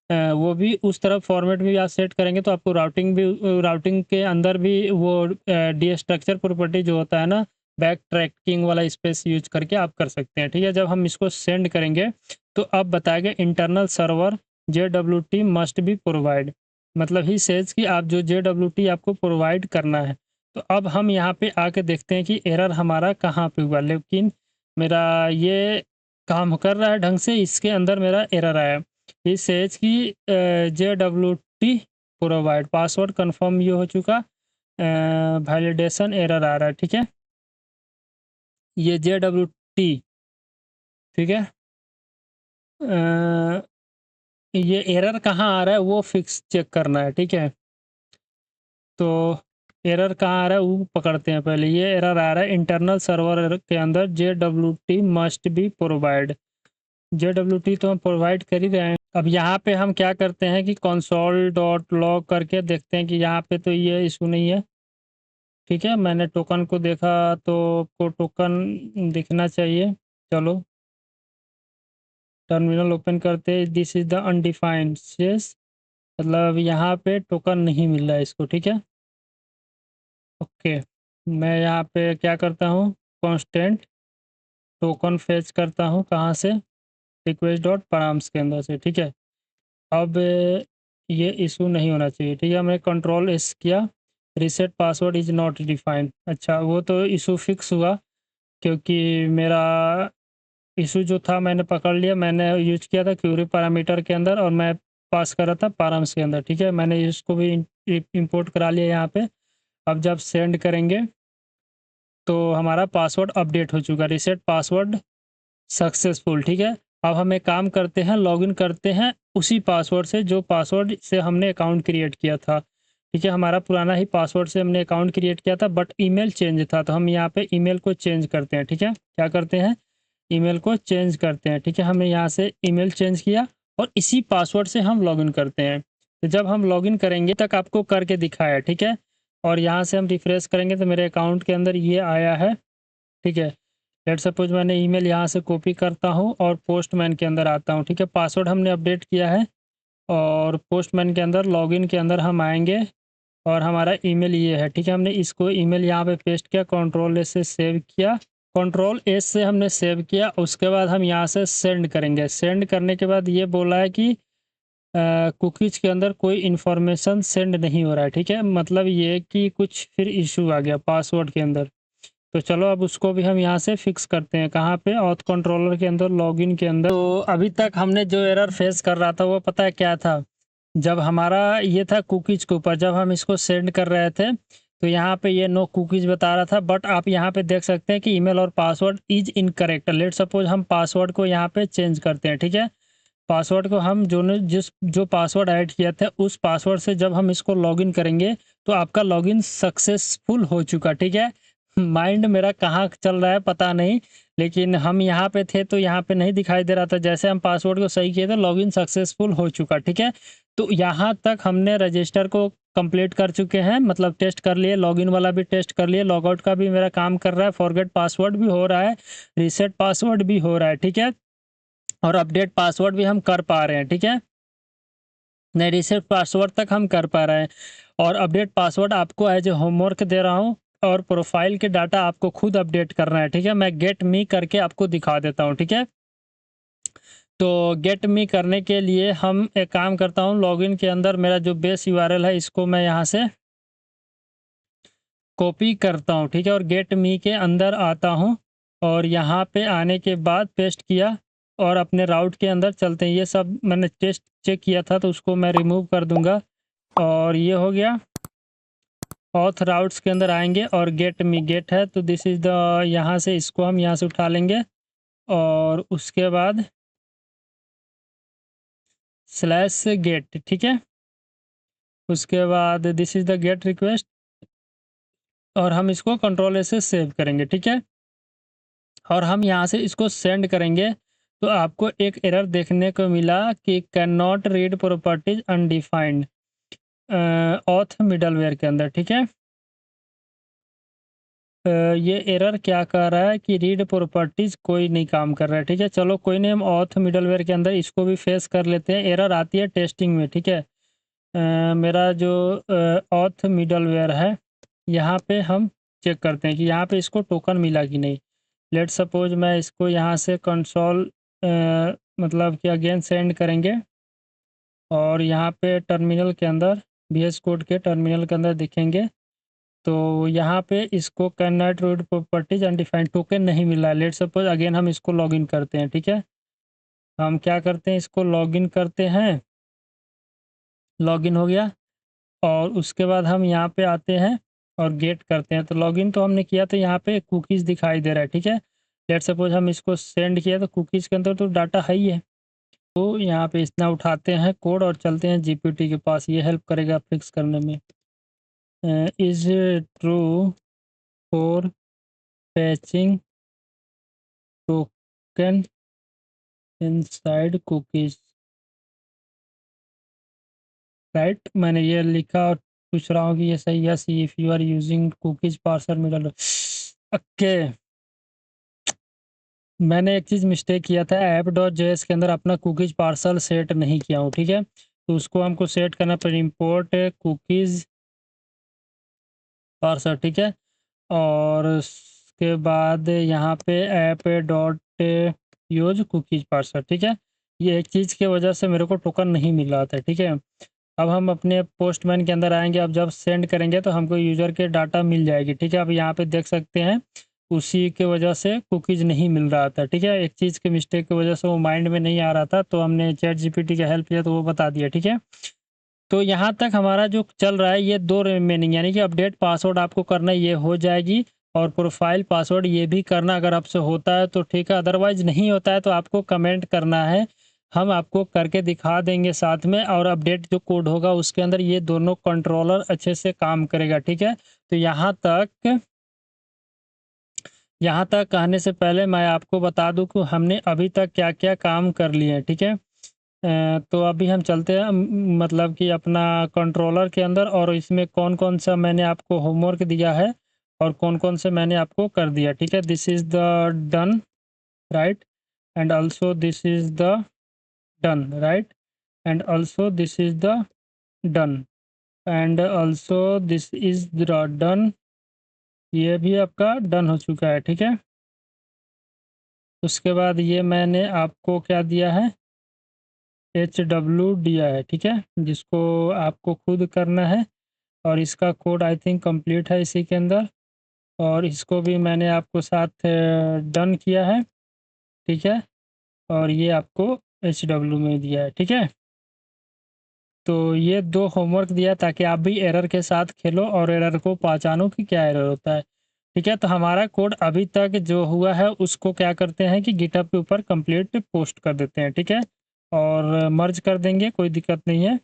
वो भी उस तरफ फॉर्मेट भी आप सेट करेंगे तो आपको राउटिंग के अंदर भी वो डी स्ट्रक्चर प्रॉपर्टी जो होता है ना, बैक ट्रैकिंग वाला स्पेस यूज करके आप कर सकते हैं, ठीक है। जब हम इसको सेंड करेंगे तो अब बताएगा internal server JWT must be provide, मतलब ही सेज कि आप जो JWT आपको प्रोवाइड करना है। तो अब हम यहाँ पे आके देखते हैं कि एरर हमारा कहाँ पे हुआ, लेकिन मेरा ये काम कर रहा है ढंग से, इसके अंदर मेरा एरर आया। ही सेज कि JWT प्रोवाइड पासवर्ड कंफर्म ये हो चुका, वैलिडेशन एरर आ रहा है, ठीक है। ये JWT, ठीक है। ये एरर कहाँ आ रहा है वो फिक्स चेक करना है, ठीक है। तो एरर कहाँ आ रहा है वो पकड़ते हैं पहले। ये एरर आ रहा है इंटरनल सर्वर के अंदर JWT must be provide. JWT तो हम प्रोवाइड कर ही रहे हैं। अब यहाँ पे हम क्या करते हैं कि console.log करके देखते हैं कि यहाँ पे तो ये इशू नहीं है, ठीक है। मैंने टोकन को देखा तो को टोकन दिखना चाहिए। चलो टर्मिनल ओपन करते, this is the undefined yes, मतलब यहाँ पे टोकन नहीं मिल रहा है इसको, ठीक है। ओके, मैं यहाँ पे क्या करता हूँ, कांस्टेंट टोकन फेच करता हूँ, कहाँ से, रिक्वेस्ट डॉट params के अंदर से, ठीक है। अब ये इशू नहीं होना चाहिए, ठीक है। मैंने कंट्रोल एस किया, reset password is not defined. अच्छा वो तो इशू फिक्स हुआ क्योंकि मेरा इशू जो था मैंने पकड़ लिया, मैंने यूज किया था क्यूरी पैरामीटर के अंदर और मैं पास कर रहा था params के अंदर, ठीक है। मैंने इसको भी इंपोर्ट करा लिया यहाँ पे। अब जब सेंड करेंगे तो हमारा पासवर्ड अपडेट हो चुका, रीसेट पासवर्ड सक्सेसफुल, ठीक है। अब हम एक काम करते हैं, लॉगिन करते हैं उसी पासवर्ड से जो पासवर्ड से हमने अकाउंट क्रिएट किया था, ठीक है। हमारा पुराना ही पासवर्ड से हमने अकाउंट क्रिएट किया था बट ईमेल चेंज था, तो हम यहाँ पे ईमेल को चेंज करते हैं, ठीक है। क्या करते हैं, ईमेल को चेंज करते हैं, ठीक है। हमने यहाँ से ईमेल चेंज किया और इसी पासवर्ड से हम लॉगिन करते हैं। तो जब हम लॉगिन करेंगे तक आपको करके दिखाया, ठीक है। और यहाँ से हम रिफ्रेश करेंगे तो मेरे अकाउंट के अंदर ये आया है, ठीक है। लेट सपोज मैंने ईमेल यहाँ से कॉपी करता हूँ और पोस्टमैन के अंदर आता हूँ, ठीक है। पासवर्ड हमने अपडेट किया है और पोस्टमैन के अंदर लॉगिन के अंदर हम आएंगे और हमारा ईमेल ये है, ठीक है। हमने इसको ईमेल यहाँ पे पेस्ट किया, कंट्रोल एस से सेव किया, कंट्रोल एस से हमने सेव किया। उसके बाद हम यहाँ से सेंड करेंगे। सेंड करने के बाद ये बोला है कि कुकीज़ के अंदर कोई इन्फॉर्मेशन सेंड नहीं हो रहा है, ठीक है। मतलब ये कि कुछ फिर इशू आ गया पासवर्ड के अंदर। तो चलो अब उसको भी हम यहाँ से फिक्स करते हैं, कहाँ पे, ऑथ कंट्रोलर के अंदर, लॉगिन के अंदर। तो अभी तक हमने जो एरर फेस कर रहा था वो पता है क्या था, जब हमारा ये था कुकीज़ के ऊपर, जब हम इसको सेंड कर रहे थे तो यहाँ पे ये नो कुकीज़ बता रहा था, बट आप यहाँ पे देख सकते हैं कि ईमेल और password is incorrect. Let suppose हम पासवर्ड को यहाँ पे चेंज करते हैं, ठीक है। पासवर्ड को हम जो पासवर्ड ऐड किया था उस पासवर्ड से जब हम इसको लॉगिन करेंगे तो आपका लॉगिन सक्सेसफुल हो चुका, ठीक है। माइंड मेरा कहाँ चल रहा है पता नहीं, लेकिन हम यहाँ पे थे तो यहाँ पे नहीं दिखाई दे रहा था। जैसे हम पासवर्ड को सही किए तो लॉगिन सक्सेसफुल हो चुका, ठीक है। तो यहाँ तक हमने रजिस्टर को कंप्लीट कर चुके हैं, मतलब टेस्ट कर लिए, लॉगिन वाला भी टेस्ट कर लिए, लॉगआउट का भी मेरा काम कर रहा है, फॉरगेट पासवर्ड भी हो रहा है, रीसेट पासवर्ड भी हो रहा है, ठीक है। और अपडेट पासवर्ड भी हम कर पा रहे हैं, ठीक है। नहीं, रीसेट पासवर्ड तक हम कर पा रहे हैं और अपडेट पासवर्ड आपको एज ए होमवर्क दे रहा हूँ और प्रोफाइल के डाटा आपको खुद अपडेट करना है, ठीक है। मैं गेट मी करके आपको दिखा देता हूँ, ठीक है। तो गेट मी करने के लिए हम एक काम करता हूँ, लॉगिन के अंदर मेरा जो बेस यूआरएल है इसको मैं यहाँ से कॉपी करता हूँ, ठीक है, और गेट मी के अंदर आता हूँ और यहाँ पे आने के बाद पेस्ट किया और अपने राउट के अंदर चलते हैं। ये सब मैंने टेस्ट चेक किया था तो उसको मैं रिमूव कर दूंगा और ये हो गया। ऑथ राउट्स के अंदर आएंगे और गेट मी गेट है तो दिस इज़ द, यहाँ से इसको हम यहाँ से उठा लेंगे और उसके बाद स्लैश गेट, ठीक है। उसके बाद this is the gate request और हम इसको कंट्रोल ए से सेव करेंगे, ठीक है। और हम यहाँ से इसको सेंड करेंगे तो आपको एक एरर देखने को मिला कि can not read properties undefined auth middleware के अंदर, ठीक है। ये एरर क्या कह रहा है कि रीड प्रॉपर्टीज कोई नहीं काम कर रहा है, ठीक है। चलो कोई नहीं, हम ऑथ मिडलवेयर के अंदर इसको भी फेस कर लेते हैं। एरर आती है टेस्टिंग में, ठीक है। मेरा जो ऑथ मिडलवेयर है यहाँ पे हम चेक करते हैं कि यहाँ पे इसको टोकन मिला कि नहीं। लेट सपोज मैं इसको यहाँ से कंसोल मतलब कि अगेन सेंड करेंगे और यहाँ पे टर्मिनल के अंदर VS कोड के टर्मिनल के अंदर दिखेंगे तो यहाँ पे इसको can not read properties undefined token नहीं मिल रहा है। लेट सपोज अगेन हम इसको लॉगिन करते हैं, ठीक है। हम क्या करते हैं, इसको लॉगिन करते हैं, लॉगिन हो गया और उसके बाद हम यहाँ पे आते हैं और गेट करते हैं। तो लॉगिन तो हमने किया तो यहाँ पे कुकीज़ दिखाई दे रहा है, ठीक है। लेट सपोज हम इसको सेंड किया तो कुकीज़ के अंदर तो डाटा है ही है। तो यहाँ पे इतना उठाते हैं कोड और चलते हैं GPT के पास, ये हेल्प करेगा फिक्स करने में। Is true for फैचिंग token inside cookies, right. मैंने ये लिखा और पूछ रहा हूँ कि ये सही है। See if you are using cookies parser middle, okay. मैंने एक चीज़ मिस्टेक किया था, app.js के अंदर अपना कुकीज़ पार्सल सेट नहीं किया हूँ, ठीक है। तो उसको हमको सेट करना पड़ेगा, इंपोर्ट कुकीज़ पार्सर, ठीक है। और उसके बाद यहाँ पे app dot use cookies parser, ठीक है। ये एक चीज़ की वजह से मेरे को टोकन नहीं मिल रहा था, ठीक है। अब हम अपने पोस्टमैन के अंदर आएंगे, अब जब सेंड करेंगे तो हमको यूज़र के डाटा मिल जाएगी, ठीक है। अब यहाँ पे देख सकते हैं उसी के वजह से कुकीज़ नहीं मिल रहा था, ठीक है। एक चीज़ के मिस्टेक की वजह से वो माइंड में नहीं आ रहा था तो हमने चैट GPT का हेल्प लिया तो वो बता दिया, ठीक है। तो यहाँ तक हमारा जो चल रहा है ये दो रिमेनिंग, यानी कि अपडेट पासवर्ड आपको करना, ये हो जाएगी। और प्रोफाइल पासवर्ड ये भी करना, अगर आपसे होता है तो ठीक है, अदरवाइज नहीं होता है तो आपको कमेंट करना है, हम आपको करके दिखा देंगे साथ में। और अपडेट जो कोड होगा उसके अंदर ये दोनों कंट्रोलर अच्छे से काम करेगा, ठीक है। तो यहाँ तक कहने से पहले मैं आपको बता दूं कि हमने अभी तक क्या क्या काम कर लिए हैं, ठीक है। तो अभी हम चलते हैं मतलब कि अपना कंट्रोलर के अंदर, और इसमें कौन कौन सा मैंने आपको होमवर्क दिया है और कौन कौन से मैंने आपको कर दिया, ठीक है। This is the done, right, and also this is the done, right, and also this is the done, and also this is the done. ये भी आपका डन हो चुका है, ठीक है। उसके बाद ये मैंने आपको क्या दिया है, HW दिया है, ठीक है, जिसको आपको खुद करना है। और इसका कोड आई थिंक कंप्लीट है इसी के अंदर, और इसको भी मैंने आपको साथ डन किया है, ठीक है। और ये आपको HW में दिया है, ठीक है। तो ये दो होमवर्क दिया ताकि आप भी एरर के साथ खेलो और एरर को पहचानो कि क्या एरर होता है, ठीक है। तो हमारा कोड अभी तक जो हुआ है उसको क्या करते हैं कि गिटहब के ऊपर कंप्लीट पोस्ट कर देते हैं, ठीक है। और मर्ज कर देंगे, कोई दिक्कत नहीं है।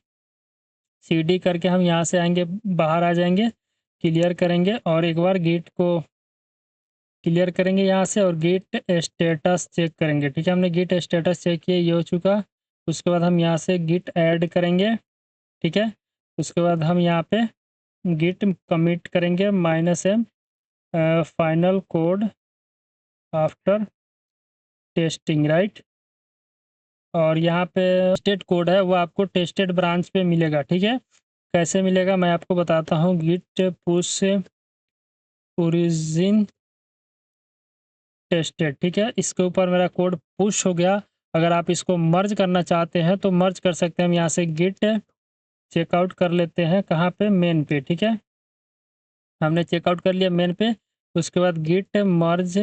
CD करके हम यहाँ से आएंगे, बाहर आ जाएंगे, क्लियर करेंगे और एक बार गिट को क्लियर करेंगे यहाँ से और गिट स्टेटस चेक करेंगे, ठीक है। हमने गिट स्टेटस चेक किया, ये हो चुका। उसके बाद हम यहाँ से गिट ऐड करेंगे, ठीक है। उसके बाद हम यहाँ पे गिट कमिट करेंगे -m final code after testing, right. और यहाँ पे टेस्टेड कोड है वो आपको टेस्टेड ब्रांच पे मिलेगा, ठीक है। कैसे मिलेगा मैं आपको बताता हूँ। गिट पुश ओरिजिन टेस्टेड, ठीक है। इसके ऊपर मेरा कोड पुश हो गया अगर आप इसको मर्ज करना चाहते हैं तो मर्ज कर सकते हैं। हम यहाँ से गिट चेकआउट कर लेते हैं, कहाँ पे, मेन पे, ठीक है। हमने चेकआउट कर लिया मेन पे। उसके बाद गिट मर्ज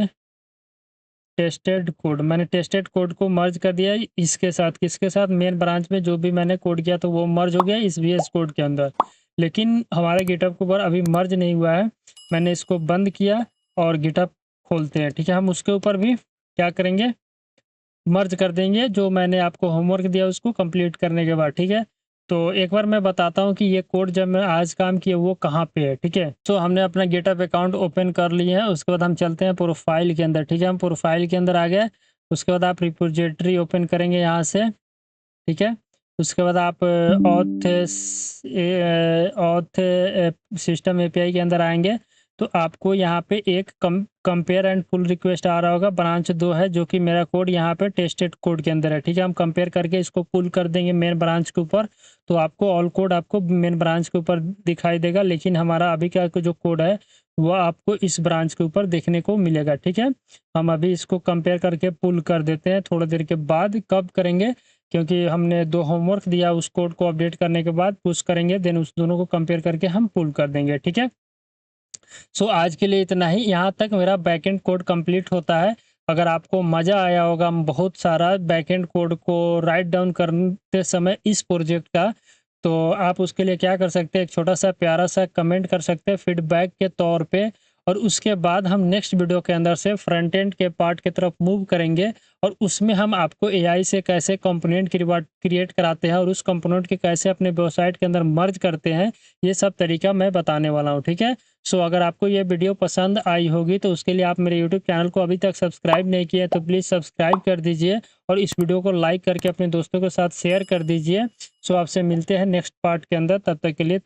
टेस्टेड कोड, मैंने टेस्टेड कोड को मर्ज कर दिया इसके साथ, किसके साथ, मेन ब्रांच में जो भी मैंने कोड किया तो वो मर्ज हो गया इस VS कोड के अंदर। लेकिन हमारे गिटहब के ऊपर अभी मर्ज नहीं हुआ है। मैंने इसको बंद किया और गिटहब खोलते हैं, ठीक है। हम उसके ऊपर भी क्या करेंगे, मर्ज कर देंगे, जो मैंने आपको होमवर्क दिया उसको कंप्लीट करने के बाद, ठीक है। तो एक बार मैं बताता हूँ कि ये कोड जब मैं आज काम किया वो कहाँ पे है, ठीक है। तो हमने अपना गिटहब अकाउंट ओपन कर लिए हैं। उसके बाद हम चलते हैं प्रोफाइल के अंदर, ठीक है। हम प्रोफाइल के अंदर आ गए। उसके बाद आप रिपोजिटरी ओपन करेंगे यहाँ से, ठीक है। उसके बाद आप ऑथ सिस्टम API के अंदर आएंगे तो आपको यहाँ पे एक कंपेयर एंड पुल रिक्वेस्ट आ रहा होगा। ब्रांच 2 है जो कि मेरा कोड यहाँ पे टेस्टेड कोड के अंदर है, ठीक है। हम कंपेयर करके इसको पुल कर देंगे मेन ब्रांच के ऊपर, तो आपको ऑल कोड आपको मेन ब्रांच के ऊपर दिखाई देगा। लेकिन हमारा अभी का जो कोड है वह आपको इस ब्रांच के ऊपर देखने को मिलेगा, ठीक है। हम अभी इसको कंपेयर करके पुल कर देते हैं थोड़ी देर के बाद। कब करेंगे, क्योंकि हमने 2 होमवर्क दिया, उस कोड को अपडेट करने के बाद पुश करेंगे, देन उस दोनों को कंपेयर करके हम पुल कर देंगे, ठीक है। सो आज के लिए इतना ही। यहाँ तक मेरा बैकएंड कोड कंप्लीट होता है। अगर आपको मज़ा आया होगा बहुत सारा बैकएंड कोड को राइट डाउन करते समय इस प्रोजेक्ट का, तो आप उसके लिए क्या कर सकते हैं, एक छोटा सा प्यारा सा कमेंट कर सकते हैं फीडबैक के तौर पे। और उसके बाद हम नेक्स्ट वीडियो के अंदर से फ्रंट एंड के पार्ट की तरफ मूव करेंगे और उसमें हम आपको AI से कैसे कंपोनेंट क्रिएट कराते हैं और उस कंपोनेंट के कैसे अपने वेबसाइट के अंदर मर्ज करते हैं, ये सब तरीका मैं बताने वाला हूँ, ठीक है। सो अगर आपको ये वीडियो पसंद आई होगी तो उसके लिए आप मेरे यूट्यूब चैनल को अभी तक सब्सक्राइब नहीं किया तो प्लीज़ सब्सक्राइब कर दीजिए और इस वीडियो को लाइक करके अपने दोस्तों के साथ शेयर कर दीजिए। सो आपसे मिलते हैं नेक्स्ट पार्ट के अंदर, तब तक के लिए